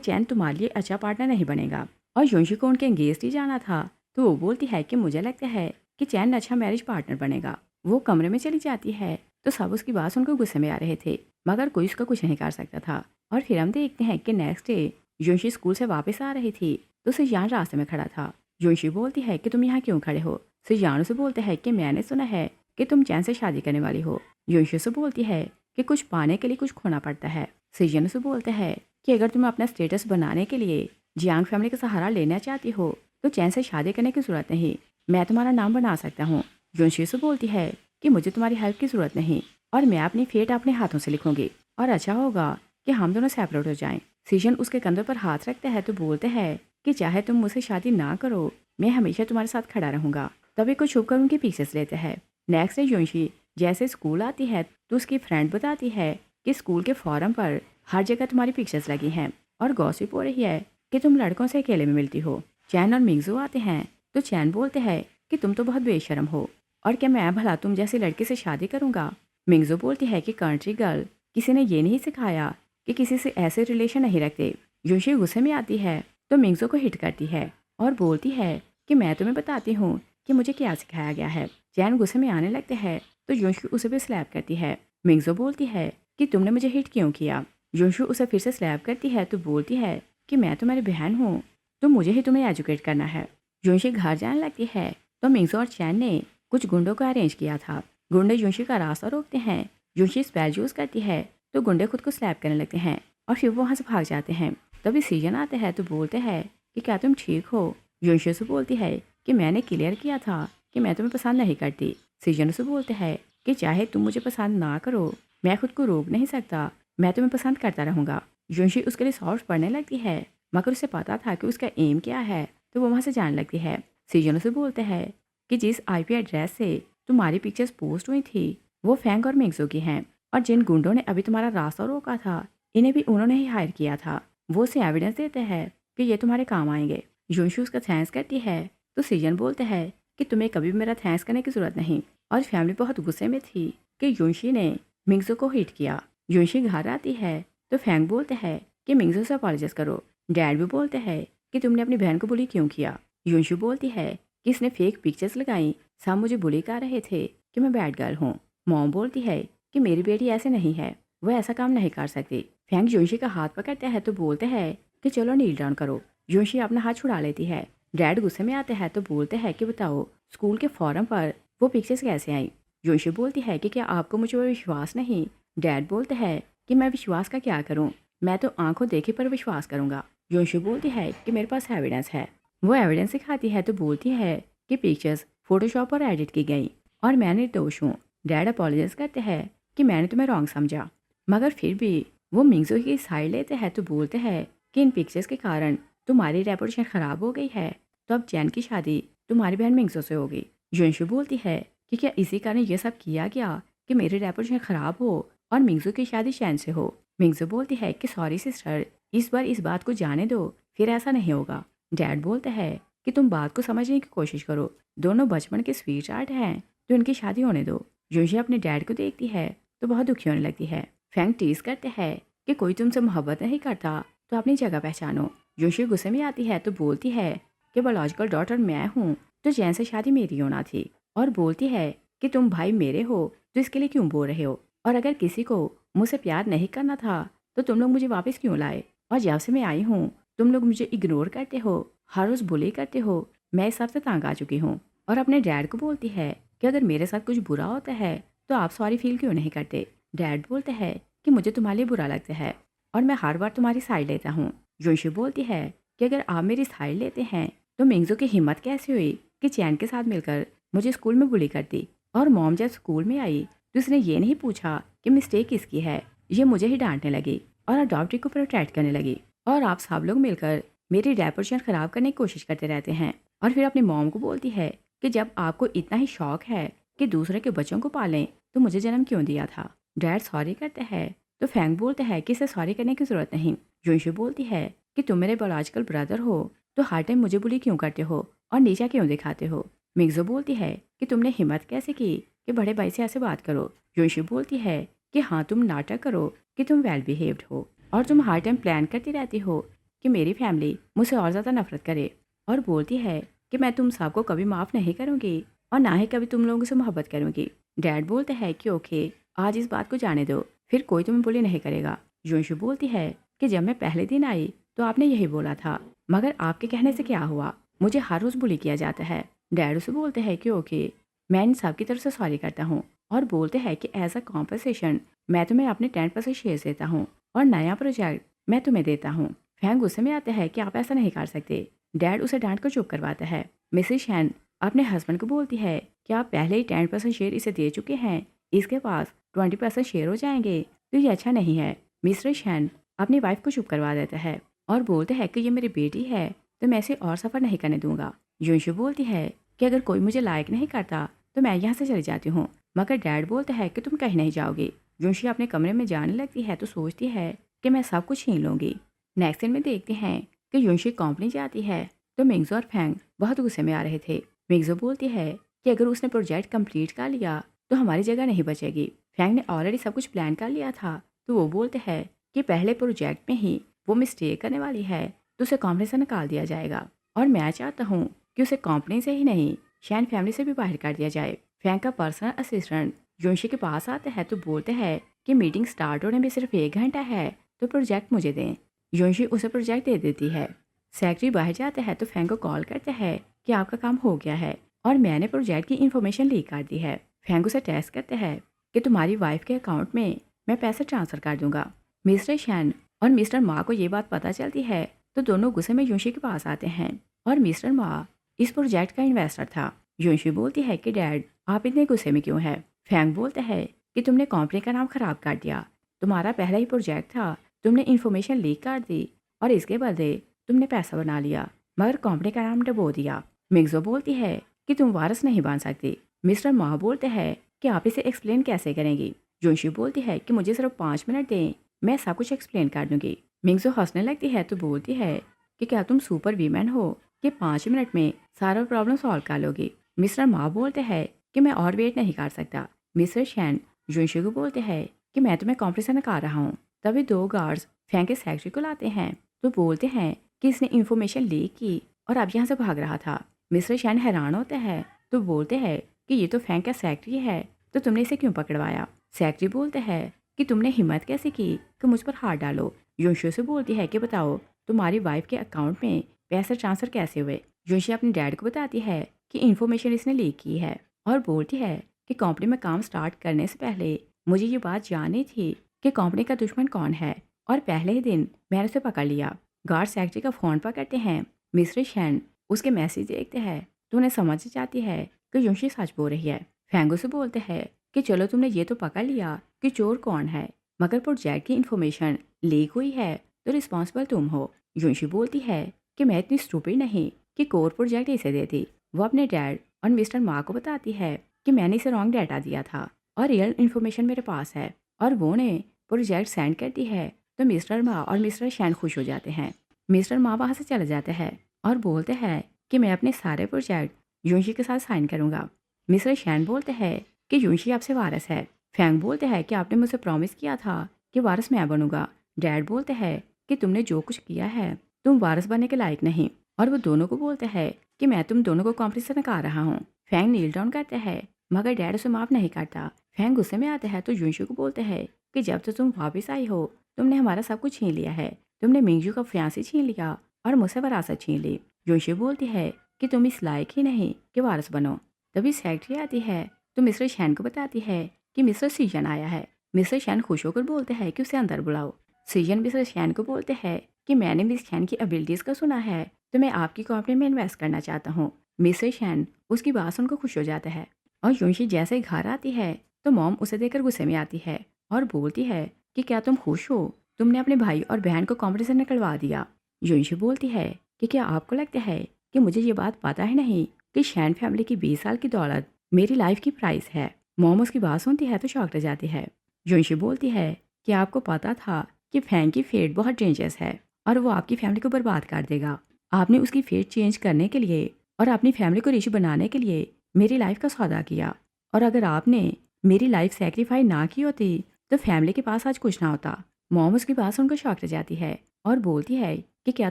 चैन तुम्हारे लिए अच्छा पार्टनर नहीं बनेगा। और युनशी को उनके एंगेज ही जाना था तो वो बोलती है कि मुझे लगता है कि चैन अच्छा मैरिज पार्टनर बनेगा। वो कमरे में चली जाती है तो सब उसकी बात सुनकर गुस्से में आ रहे थे मगर कोई उसका कुछ नहीं कर सकता था। और फिर हम देखते हैं कि नेक्स्ट डे युनशी स्कूल से वापस आ रही थी तो सिजान रास्ते में खड़ा था। युनशी बोलती है कि तुम यहाँ क्यों खड़े हो। सिजान उसे बोलते हैं कि मैंने सुना है कि तुम चैन से शादी करने वाली हो। युनशी से बोलती है कि कुछ पाने के लिए कुछ खोना पड़ता है। सिजान उसे बोलते हैं कि अगर तुम अपना स्टेटस बनाने के लिए जियांग फैमिली का सहारा लेना चाहती हो तो चैन से शादी करने की जरूरत नहीं, मैं तुम्हारा नाम बना सकता हूँ। युनशी से बोलती है कि मुझे तुम्हारी हेल्प की जरूरत नहीं और मैं अपनी फेट अपने हाथों से लिखूंगी और अच्छा होगा कि हम दोनों सेपरेट हो जाएं। सीजन उसके कंधों पर हाथ रखता है तो बोलते हैं कि चाहे तुम मुझसे शादी ना करो, मैं हमेशा तुम्हारे साथ खड़ा रहूंगा। तभी कुछ छुप कर उनके पीछे से लेते हैं। नेक्स्ट डे युनशी जैसे स्कूल आती है तो उसकी फ्रेंड बताती है कि स्कूल के फॉरम पर हर जगह तुम्हारी पिक्चर्स लगी हैं और गॉसिप हो रही है कि तुम लड़कों से अकेले में मिलती हो। चैन और मिंगजू आते हैं तो चैन बोलते हैं कि तुम तो बहुत बेशर्म हो और क्या मैं भला तुम जैसे लड़के से शादी करूंगा। मिंगजू बोलती है कि कंट्री गर्ल किसी ने ये नहीं सिखाया कि किसी से ऐसे रिलेशन नहीं रखते। युनशी गुस्से में आती है तो मिंगजू को हिट करती है और बोलती है कि मैं तुम्हें बताती हूँ कि मुझे क्या सिखाया गया है। चैन गुस्से में आने लगते हैं तो युनशी उसे भी स्लैप करती है। मिंगजू बोलती है कि तुमने मुझे हिट क्यों किया। युनशी उसे फिर से स्लैप करती है तो बोलती है कि मैं तुम्हारी बहन हूँ तो मुझे ही तुम्हें एजुकेट करना है। युनशी घर जाने लगती है तो मिंगजू और चैन ने कुछ गुंडों को अरेंज किया था। गुंडे युनशी का रास्ता रोकते हैं। युनशी स्पेल यूज करती है तो गुंडे खुद को स्लैप करने लगते हैं और फिर वो वहाँ से भाग जाते हैं। तभी सीजन आते हैं तो बोलते हैं कि क्या तुम ठीक हो। युनशी से बोलती है कि मैंने क्लियर किया था कि मैं तुम्हें पसंद नहीं करती। सीजन से बोलते हैं कि चाहे तुम मुझे पसंद ना करो, मैं खुद को रोक नहीं सकता, मैं तुम्हें पसंद करता रहूंगा। युनशी उसके लिए सॉफ्ट पढ़ने लगती है मगर उसे पता था कि उसका एम क्या है, तो वो वहाँ से जाने लगती है। सीजन उसे बोलते हैं कि जिस आईपी एड्रेस से तुम्हारी पिक्चर्स पोस्ट हुई थी वो फैंग और मिंगजो की हैं, और जिन गुंडों ने अभी तुम्हारा रास्ता रोका था इन्हें भी उन्होंने ही हायर किया था। वो उसे एविडेंस देते हैं कि ये तुम्हारे काम आएंगे। युनशु उसका थैंक्स करती है तो सीजन बोलते हैं कि तुम्हें कभी भी मेरा थैंक्स करने की जरूरत नहीं। और फैमिली बहुत गुस्से में थी कि युनशी ने मिंगजो को हिट किया। युनशी घर आती है तो फैंग बोलते हैं कि मिंगजो से अपॉलोजाइज करो। डैड भी बोलते हैं कि तुमने अपनी बहन को बुली क्यों किया। युनशु बोलती है कि इसने फेक पिक्चर्स लगाई, सब मुझे बुली कर रहे थे कि मैं बैड गर्ल हूँ। मॉम बोलती है कि मेरी बेटी ऐसे नहीं है, वह ऐसा काम नहीं कर सकती। फैंग युनशी का हाथ पकड़ता है तो बोलते हैं कि चलो नील डाउन करो। युनशी अपना हाथ छुड़ा लेती है। डैड गुस्से में आते हैं तो बोलते हैं कि बताओ स्कूल के फॉरम पर वो पिक्चर्स कैसे आई। युनशी बोलती है कि क्या आपको मुझ पर विश्वास नहीं। डैड बोलते हैं कि मैं विश्वास का क्या करूँ, मैं तो आंखों देखे पर विश्वास करूंगा। योशु बोलती है कि मेरे पास एविडेंस है। वो एविडेंस दिखाती है तो बोलती है कि पिक्चर्स फोटोशॉप पर एडिट की गई और मैं निर्दोष हूँ। डैड अपॉलोजाइज करते हैं कि मैंने तुम्हें रॉन्ग समझा, मगर फिर भी वो मिंगजो की साइड लेते हैं तो बोलते हैं कि इन पिक्चर्स के कारण तुम्हारी रेपुटेशन खराब हो गई है, तो अब जैन की शादी तुम्हारी बहन मिंगजो से होगी। योशु बोलती है कि क्या इसी कारण ये सब किया गया कि मेरी रेपुटेशन खराब हो और मिंगजो की शादी चैन से हो। मिंगजो बोलती है कि सॉरी सिस्टर, इस बार इस बात को जाने दो, फिर ऐसा नहीं होगा। डैड बोलते हैं कि तुम बात को समझने की कोशिश करो, दोनों बचपन के स्वीट हार्ट हैं तो इनकी शादी होने दो। युनशी अपने डैड को देखती है तो बहुत दुखी होने लगती है। फैंग टीज करते हैं कि कोई तुमसे मोहब्बत नहीं करता तो अपनी जगह पहचानो। युनशी गुस्से में आती है तो बोलती है कि बायोलॉजिकल डॉटर मैं हूँ तो जैन से शादी मेरी होना थी, और बोलती है कि तुम भाई मेरे हो तो इसके लिए क्यों बोल रहे हो, और अगर किसी को मुझसे प्यार नहीं करना था तो तुम लोग मुझे वापस क्यों लाए, और जब से मैं आई हूँ तुम लोग मुझे इग्नोर करते हो, हर रोज बुली करते हो। मैं इस सबसे तंग आ चुकी हूँ। और अपने डैड को बोलती है कि अगर मेरे साथ कुछ बुरा होता है तो आप सॉरी फील क्यों नहीं करते। डैड बोलते हैं कि मुझे तुम्हारे लिए बुरा लगता है और मैं हर बार तुम्हारी साइड लेता हूँ। युनशी बोलती है कि अगर आप मेरी साइड लेते हैं तो मिंगजो की हिम्मत कैसे हुई कि चैन के साथ मिलकर मुझे स्कूल में बुली करती। और मॉम जब स्कूल में आई तो उसने ये नहीं पूछा कि मिस्टेक किसकी है, ये मुझे ही डांटने लगी और अडॉप्टी को प्रोटेक्ट करने लगी। और आप सब लोग मिलकर मेरी रेपुटेशन खराब करने की कोशिश करते रहते हैं। और फिर अपनी मॉम को बोलती है कि जब आपको इतना ही शौक है कि दूसरे के बच्चों को पालें तो मुझे जन्म क्यों दिया था। डैड सॉरी करते हैं तो फैंग बोलते हैं कि इसे सॉरी करने की जरूरत नहीं। युनशु बोलती है कि तुम मेरे बायोलॉजिकल ब्रदर हो तो हर टाइम मुझे बुली क्यों करते हो और नीचा क्यों दिखाते हो। मिंगजो बोलती है कि तुमने हिम्मत कैसे की कि बड़े भाई से ऐसे बात करो। युनशु बोलती है कि हाँ तुम नाटक करो कि तुम वेल बिहेव्ड हो और तुम हर टाइम प्लान करती रहती हो कि मेरी फैमिली मुझसे और ज़्यादा नफरत करे। और बोलती है कि मैं तुम सबको कभी माफ़ नहीं करूँगी और ना ही कभी तुम लोगों से मोहब्बत करूँगी। डैड बोलते हैं कि ओके आज इस बात को जाने दो, फिर कोई तुम्हें बुली नहीं करेगा। युनशु बोलती है कि जब मैं पहले दिन आई तो आपने यही बोला था, मगर आपके कहने से क्या हुआ, मुझे हर रोज़ बुली किया जाता है। डैड उसे बोलते हैं कि ओके मैं इन सब की तरफ से सॉरी करता हूँ और बोलते हैं कि एज अ कॉम्पनसेशन मैं तुम्हें अपने 10% शेयर देता हूँ और नया प्रोजेक्ट मैं तुम्हें देता हूँ। फैंग गुस्से में आता है कि आप ऐसा नहीं कर सकते। डैड उसे डांट कर चुप करवाता है। मिसेस शैन अपने हस्बैंड को बोलती है कि आप पहले ही 10% शेयर इसे दे चुके हैं, इसके पास 20% शेयर हो जाएंगे तो ये अच्छा नहीं है। मिस्टर शैन अपनी वाइफ को चुप करवा देता है और बोलते हैं कि ये मेरी बेटी है तो मैं इसे और सफ़र नहीं करने दूंगा। युनशु बोलती है कि अगर कोई मुझे लायक नहीं करता तो मैं यहाँ से चली जाती हूँ, मगर डैड बोलता है कि तुम कहीं नहीं जाओगी। युनशी अपने कमरे में जाने लगती है तो सोचती है कि मैं सब कुछ छीन लूँगी। नेक्स्ट सीन में देखते हैं कि युनशी कंपनी जाती है तो मिंगजो और फैंग बहुत गुस्से में आ रहे थे। मिंगजो बोलती है कि अगर उसने प्रोजेक्ट कंप्लीट कर लिया तो हमारी जगह नहीं बचेगी। फैंग ने ऑलरेडी सब कुछ प्लान कर लिया था तो वो बोलते हैं कि पहले प्रोजेक्ट में ही वो मिस्टेक करने वाली है तो उसे कंपनी से निकाल दिया जाएगा, और मैं चाहता हूँ कि उसे कंपनी से ही नहीं शैन फैमिली से भी बाहर कर दिया जाए। फैंग का पर्सनल असिस्टेंट युनशी के पास आते हैं तो बोलते हैं कि मीटिंग स्टार्ट होने में सिर्फ 1 घंटा है तो प्रोजेक्ट मुझे दें। युनशी उसे प्रोजेक्ट दे देती है। सेक्रेटरी बाहर जाते हैं तो फैंग को कॉल करते हैं कि आपका काम हो गया है और मैंने प्रोजेक्ट की इन्फॉर्मेशन लीक कर दी है। फैंग उसे टेस्ट करते हैं कि तुम्हारी वाइफ के अकाउंट में मैं पैसे ट्रांसफ़र कर दूंगा। मिस्टर शैन और मिस्टर मा को ये बात पता चलती है तो दोनों गुस्से में युनशी के पास आते हैं और मिस्टर मा इस प्रोजेक्ट का इन्वेस्टर था। युनशी बोलती है कि डैड आप इतने गुस्से में क्यों है। फैंग बोलते हैं कि तुमने कंपनी का नाम खराब कर दिया, तुम्हारा पहला ही प्रोजेक्ट था, तुमने इन्फॉर्मेशन लीक कर दी और इसके बदले तुमने पैसा बना लिया मगर कंपनी का नाम डबो दिया। मिंगजो बोलती है कि तुम वारिस नहीं बन सकती। मिस्टर मा बोलते हैं कि आप इसे एक्सप्लेन कैसे करेंगी। जुनशी बोलती है कि मुझे सिर्फ 5 मिनट दें, मैं सब कुछ एक्सप्लेन कर दूंगी। मिंगजो हंसने लगती है तो बोलती है कि क्या तुम सुपर वीमेन हो कि 5 मिनट में सारा प्रॉब्लम सॉल्व कर लोगी। मिस्टर मा बोलते हैं कि मैं और वेट नहीं कर सकता। मिस्टर शैन जुनशी को बोलते हैं कि मैं तुम्हें कंपनी से नकार रहा हूँ। तभी 2 गार्ड्स फैंग के सेक्रेटरी को लाते हैं तो बोलते हैं कि इसने इंफॉर्मेशन लीक की और अब यहाँ से भाग रहा था। मिस्टर शैन हैरान होते हैं तो बोलते हैं कि ये तो फैंग का सेक्रेटरी है, तो तुमने इसे क्यों पकड़वाया। सेक्रेटरी बोलते हैं कि तुमने हिम्मत कैसे की कि मुझ पर हाथ डालो। युनशी से बोलती है कि बताओ तुम्हारी वाइफ के अकाउंट में पैसे ट्रांसफर कैसे हुए। युनशी अपने डैड को बताती है कि इन्फॉर्मेशन इसने लीक की है और बोलती है कि कंपनी में काम स्टार्ट करने से पहले मुझे ये बात जाननी थी कि कंपनी का दुश्मन कौन है और पहले ही दिन मैंने उसे पकड़ लिया। गार्ड सेक्रेटरी का फ़ोन पकड़ते हैं। मिस्टर शैन उसके मैसेज देखते हैं तो उन्हें समझ जाती है कि युनशी सच बोल रही है। फैंगो से बोलते हैं कि चलो तुमने ये तो पकड़ लिया कि चोर कौन है, मगर प्रोजेक्ट की इन्फॉर्मेशन लीक हुई है तो रिस्पॉन्सिबल तुम हो। युनशी बोलती है कि मैं इतनी स्टूपिड नहीं कि कोर प्रोजेक्ट इसे देती। वो अपने डैड और मिस्टर मा को बताती है कि मैंने इसे रॉन्ग डाटा दिया था और रियल इन्फॉर्मेशन मेरे पास है और वो ने प्रोजेक्ट सेंड करती है तो मिस्टर मा और मिस्टर शैन खुश हो जाते हैं। मिस्टर मा वहाँ से चले जाते हैं और बोलते हैं कि मैं अपने सारे प्रोजेक्ट युनशी के साथ साइन करूँगा। मिस्टर शैन बोलते हैं कि युनशी आपसे वारिस है। फैंग बोलते हैं कि आपने मुझसे प्रॉमिस किया था कि वारिस मैं बनूंगा। डैड बोलते हैं कि तुमने जो कुछ किया है तुम वारिस बनने के लायक नहीं और वो दोनों को बोलते हैं कि मैं तुम दोनों को कंपनी से नकार रहा हूँ। फैंग नील डाउन करते हैं मगर डैड उसे माफ़ नहीं करता। फैंग गुस्से में आते हैं तो युनशी को बोलते हैं कि जब से तुम वापस आई हो तुमने हमारा सब कुछ छीन लिया है। तुमने मिंगजू का फियांसी छीन लिया और मुझसे विरासत छीन ली। युनशी बोलती है कि तुम इस लायक ही नहीं कि वारिस बनो। तभी सेक्रेटरी आती है तो मिस्टर शैन को बताती है कि मिस्टर सीजन आया है। मिस्टर शैन खुश होकर बोलते हैं कि उसे अंदर बुलाओ। सीजन मिस्टर शैन को बोलते हैं कि मैंने मिस शैन की एबिलिटीज़ का सुना है तो मैं आपकी कंपनी में इन्वेस्ट करना चाहता हूँ। मिस्टर शैन उसकी बात सुनकर खुश हो जाता है और युनशी जैसे ही घर आती है तो मॉम उसे देखकर गुस्से में आती है और बोलती है कि क्या तुम खुश हो, तुमने अपने भाई और बहन को कंपनी से निकलवा दिया। युनशी बोलती है कि क्या आपको लगता है कि मुझे ये बात पता ही नहीं कि शैन फैमिली की 20 साल की दौलत मेरी लाइफ की प्राइस है। मॉम उसकी बात सुनती है तो शॉक रह जाती है। युनशी बोलती है कि आपको पता था कि फैंग की फेट बहुत डेंजरस है और वो आपकी फैमिली को बर्बाद कर देगा। आपने उसकी फेट चेंज करने के लिए और अपनी फैमिली को रिच बनाने के लिए मेरी लाइफ का सौदा किया और अगर आपने मेरी लाइफ सेक्रीफाई ना की होती तो फैमिली के पास आज कुछ ना होता। मॉम उसकी बात सुनकर शॉक रह जाती है और बोलती है कि क्या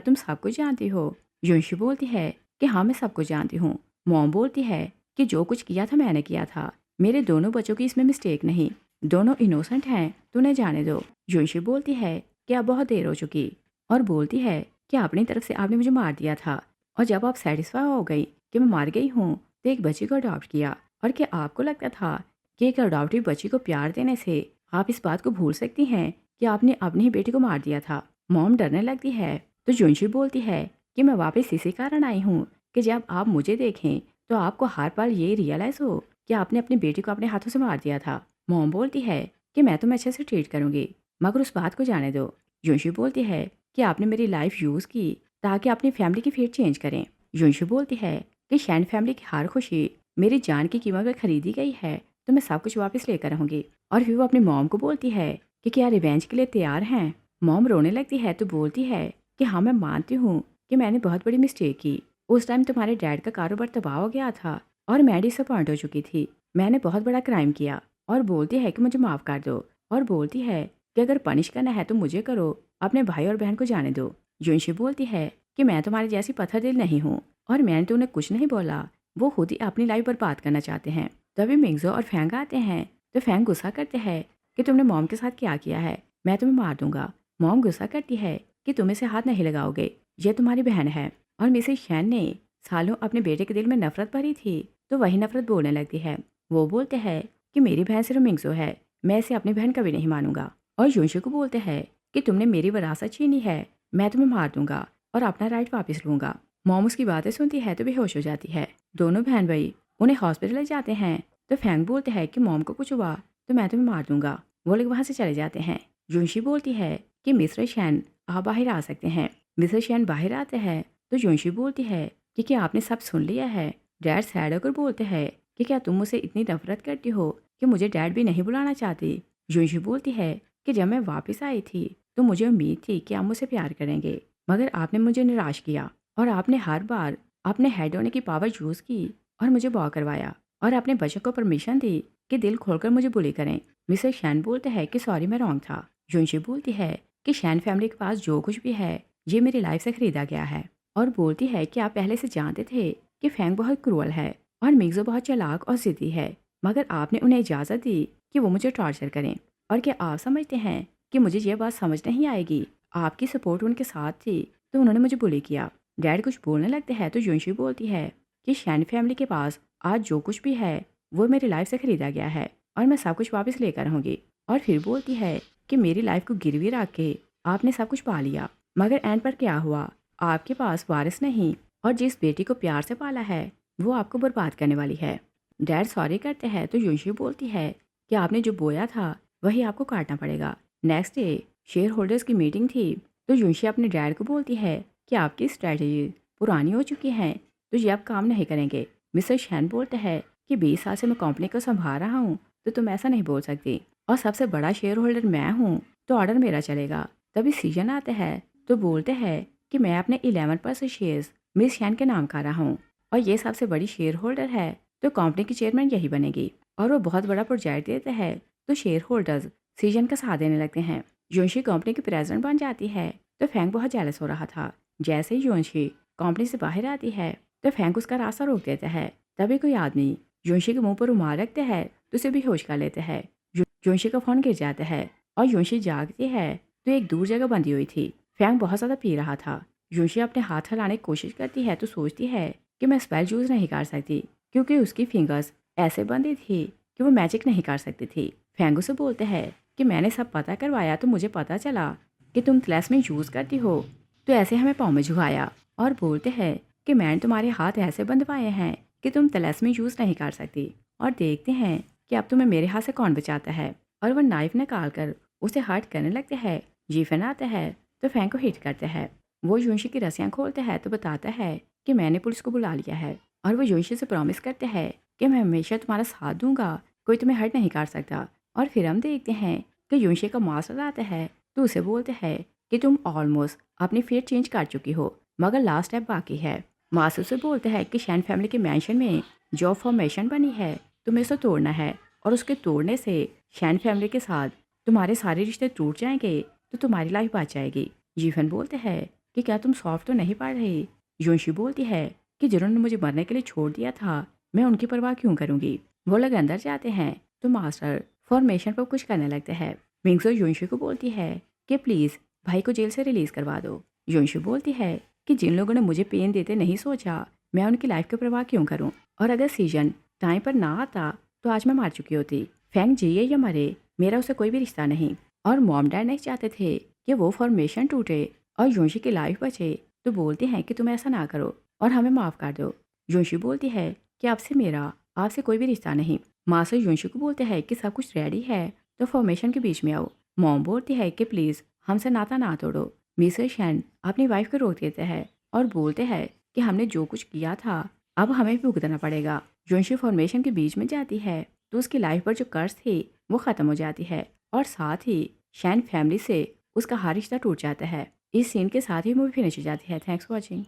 तुम सब कुछ जानती हो। युनशी बोलती है कि हाँ मैं सब कुछ जानती हूँ। मॉम बोलती है कि जो कुछ किया था मैंने किया था, मेरे दोनों बच्चों की इसमें मिस्टेक नहीं, दोनों इनोसेंट हैं तो उन्हें जाने दो। युनशी बोलती है कि अब बहुत देर हो चुकी और बोलती है कि अपनी तरफ से आपने मुझे मार दिया था और जब आप सेटिस्फाई हो गई कि मैं मार गई हूँ तो एक बच्ची को अडॉप्ट किया और क्या आपको लगता था कि एक अडॉप्टिव बच्ची को प्यार देने से आप इस बात को भूल सकती हैं कि आपने अपनी ही बेटी को मार दिया था। मॉम डरने लगती है तो युनशी बोलती है कि मैं वापस इसी कारण आई हूँ कि जब आप मुझे देखें तो आपको हर पल ये रियलाइज़ हो कि आपने अपनी बेटी को अपने हाथों से मार दिया था। मॉम बोलती है कि मैं तुम्हें अच्छे से ट्रीट करूँगी मगर उस बात को जाने दो। युनशी बोलती है कि आपने मेरी लाइफ यूज़ की ताकि अपनी फैमिली की फेट चेंज करें। युनशी बोलती है कि शैन फैमिली की हर खुशी मेरी जान की कीमत पर खरीदी गई है तो मैं सब कुछ वापस लेकर रहूँगी। और फिर वो अपनी मॉम को बोलती है कि क्या रिवेंज के लिए तैयार हैं। मॉम रोने लगती है तो बोलती है कि हाँ मैं मानती हूँ कि मैंने बहुत बड़ी मिस्टेक की। उस टाइम तुम्हारे डैड का कारोबार तबाह हो गया था और मैं डिसअपॉइंट हो चुकी थी। मैंने बहुत बड़ा क्राइम किया और बोलती है कि मुझे माफ़ कर दो और बोलती है कि अगर पनिश करना है तो मुझे करो, अपने भाई और बहन को जाने दो। युनशी बोलती है कि मैं तुम्हारी जैसी पत्थर दिल नहीं हूँ और मैंने तो उन्हें कुछ नहीं बोला, वो खुद ही अपनी लाइफ बर्बाद करना चाहते हैं। तभी मिंगजो और फैंग आते हैं तो फैंग गुस्सा करते हैं कि तुमने मॉम के साथ क्या किया है, मैं तुम्हें मार दूंगा। मॉम गुस्सा करती है कि तुम इसे हाथ नहीं लगाओगे, ये तुम्हारी बहन है। और मिसेस शैन ने सालों अपने बेटे के दिल में नफरत भरी थी तो वही नफरत बोलने लगती है। वो बोलते हैं कि मेरी बहन सिर्फ मिंगजो है, मैं इसे अपनी बहन कभी नहीं मानूंगा। और युनशी को बोलते हैं कि तुमने मेरी विरासत छीनी है, मैं तुम्हें मार दूंगा और अपना राइट वापस लूंगा। मॉम उसकी बातें सुनती है तो बेहोश हो जाती है। दोनों बहन भाई उन्हें हॉस्पिटल ले जाते हैं तो फैंग बोलते हैं कि मॉम को कुछ हुआ तो मैं तुम्हें मार दूंगा। वो लोग वहाँ से चले जाते हैं। युनशी बोलती है कि मिस्टर शैन आप बाहर आ सकते हैं। मिसेस शैन बाहर आते हैं तो यूनशी बोलती है कि क्या आपने सब सुन लिया है। डैड सैड होकर बोलते हैं कि क्या तुम मुझसे इतनी नफरत करती हो कि मुझे डैड भी नहीं बुलाना चाहती। यूनशी बोलती है कि जब मैं वापस आई थी तो मुझे उम्मीद थी कि आप मुझसे प्यार करेंगे, मगर आपने मुझे निराश किया और आपने हर बार अपने हेड होने की पावर यूज़ की और मुझे बॉ करवाया और अपने बच्चों को परमिशन दी कि दिल खोलकर मुझे बुली करें। मिसेस शैन बोलते हैं कि सॉरी मैं रॉन्ग था। यूनशी बोलती है कि शैन फैमिली के पास जो कुछ भी है ये मेरी लाइफ से खरीदा गया है और बोलती है कि आप पहले से जानते थे कि फैंग बहुत क्रूअल है और मिक्सो बहुत चालाक और जिद्दी है, मगर आपने उन्हें इजाज़त दी कि वो मुझे टॉर्चर करें। और क्या आप समझते हैं कि मुझे ये बात समझ नहीं आएगी? आपकी सपोर्ट उनके साथ थी तो उन्होंने मुझे बुली किया। डैड कुछ बोलने लगते हैं तो यूनशी बोलती है कि शैन फैमिली के पास आज जो कुछ भी है वो मेरी लाइफ से खरीदा गया है और मैं सब कुछ वापस लेकर रहूँगी। और फिर बोलती है कि मेरी लाइफ को गिरवी रख के आपने सब कुछ पा लिया, मगर एंड पर क्या हुआ? आपके पास वारिस नहीं और जिस बेटी को प्यार से पाला है वो आपको बर्बाद करने वाली है। डैड सॉरी करते हैं तो यूनशी बोलती है कि आपने जो बोया था वही आपको काटना पड़ेगा। नेक्स्ट डे शेयर होल्डर्स की मीटिंग थी तो यूनशी अपने डैड को बोलती है कि आपकी स्ट्रैटेजी पुरानी हो चुकी हैं तो ये अब काम नहीं करेंगे। मिस्टर शैन बोलते हैं कि 20 साल से मैं कंपनी को संभाल रहा हूँ तो तुम ऐसा नहीं बोल सकती और सबसे बड़ा शेयर होल्डर मैं हूँ तो ऑर्डर मेरा चलेगा। तभी सीजन आते हैं तो बोलते हैं कि मैं अपने 11% शेयर्स मिस शैन के नाम कर रहा हूँ और ये सबसे बड़ी शेयर होल्डर है तो कंपनी की चेयरमैन यही बनेगी। और वो बहुत बड़ा प्रोजेक्ट देते हैं तो शेयर होल्डर्स सीजन का साथ देने लगते हैं। यूनशी कंपनी की प्रेसिडेंट बन जाती है तो फैंग बहुत जेलस हो रहा था। जैसे ही यूनशी कंपनी से बाहर आती है तो फैंग उसका रास्ता रोक देता है। तभी कोई आदमी यूनशी के मुंह पर रुमाल रखते हैं तो उसे बेहोश कर लेते हैं। यूनशी का फोन गिर जाता है और यूनशी जागती है तो एक दूर जगह बंधी हुई थी। फैंग बहुत ज़्यादा पी रहा था। यूनशी अपने हाथ हिलाने की कोशिश करती है तो सोचती है कि मैं स्पेल यूज़ नहीं कर सकती क्योंकि उसकी फिंगर्स ऐसे बंधी थी कि वो मैजिक नहीं कर सकती थी। फैंग से बोलते हैं कि मैंने सब पता करवाया तो मुझे पता चला कि तुम तलस्मी यूज़ करती हो तो ऐसे हमें पाँव में झुकाया और बोलते हैं कि मैंने तुम्हारे हाथ ऐसे बंधवाए हैं कि तुम तलस्मी यूज़ नहीं कर सकती। और देखते हैं कि अब तुम्हें मेरे हाथ से कौन बचाता है और वह नाइफ निकाल कर उसे हर्ट करने लगते हैं। जीफन आता है तो फैंग को हिट करते हैं। वो यूनशी की रस्सियाँ खोलते हैं तो बताता है कि मैंने पुलिस को बुला लिया है और वो यूनशी से प्रॉमिस करते हैं कि मैं हमेशा तुम्हारा साथ दूंगा, कोई तुम्हें हर्ट नहीं कर सकता। और फिर हम देखते हैं कि यूनशी का मास्टर आता है तो उसे बोलते हैं कि तुम ऑलमोस्ट अपनी फेट चेंज कर चुकी हो मगर लास्ट स्टेप बाकी है। मास्टर से बोलते हैं कि शैन फैमिली के मैंशन में जो फॉर्मेशन बनी है तुम्हें उसे तोड़ना है और उसके तोड़ने से शैन फैमिली के साथ तुम्हारे सारे रिश्ते टूट जाएंगे तो तुम्हारी लाइफ बच जाएगी। जीवन बोलते हैं कि क्या तुम सॉफ्ट तो नहीं पढ़ रही? यूनशी बोलती है कि जिन्होंने मुझे मरने के लिए छोड़ दिया था मैं उनकी परवाह क्यों करूंगी। वो लोग अंदर जाते हैं तो मास्टर फॉर्मेशन पर कुछ करने लगते हैं। मिंगसो यूनशी को बोलती है कि प्लीज़ भाई को जेल से रिलीज़ करवा दो। यूनशी बोलती है कि जिन लोगों ने मुझे पेन देते नहीं सोचा मैं उनकी लाइफ की परवाह क्यों करूं और अगर सीजन टाइम पर ना आता तो आज मैं मार चुकी होती। फैंग जिए या मरे मेरा उसे कोई भी रिश्ता नहीं। और मॉम डैड नहीं चाहते थे कि वो फॉर्मेशन टूटे और यूनशी की लाइफ बचे तो बोलते हैं कि तुम ऐसा ना करो और हमें माफ़ कर दो। यूनशी बोलती है कि आपसे कोई भी रिश्ता नहीं। मास्टर यूनशी को बोलते हैं कि सब कुछ रेडी है तो फॉर्मेशन के बीच में आओ। मॉम बोलती है कि प्लीज़ हमसे नाता ना तोड़ो। मिस्टर शैन अपनी वाइफ को रोक देते हैं और बोलते हैं कि हमने जो कुछ किया था अब हमें भुगतना पड़ेगा। यूनशी फॉर्मेशन के बीच में जाती है तो उसकी लाइफ पर जो कर्ज थी वो ख़त्म हो जाती है और साथ ही शैन फैमिली से उसका हर रिश्ता टूट जाता है। इस सीन के साथ ही मूवी फिनिश हो जाती है। Thanks for watching.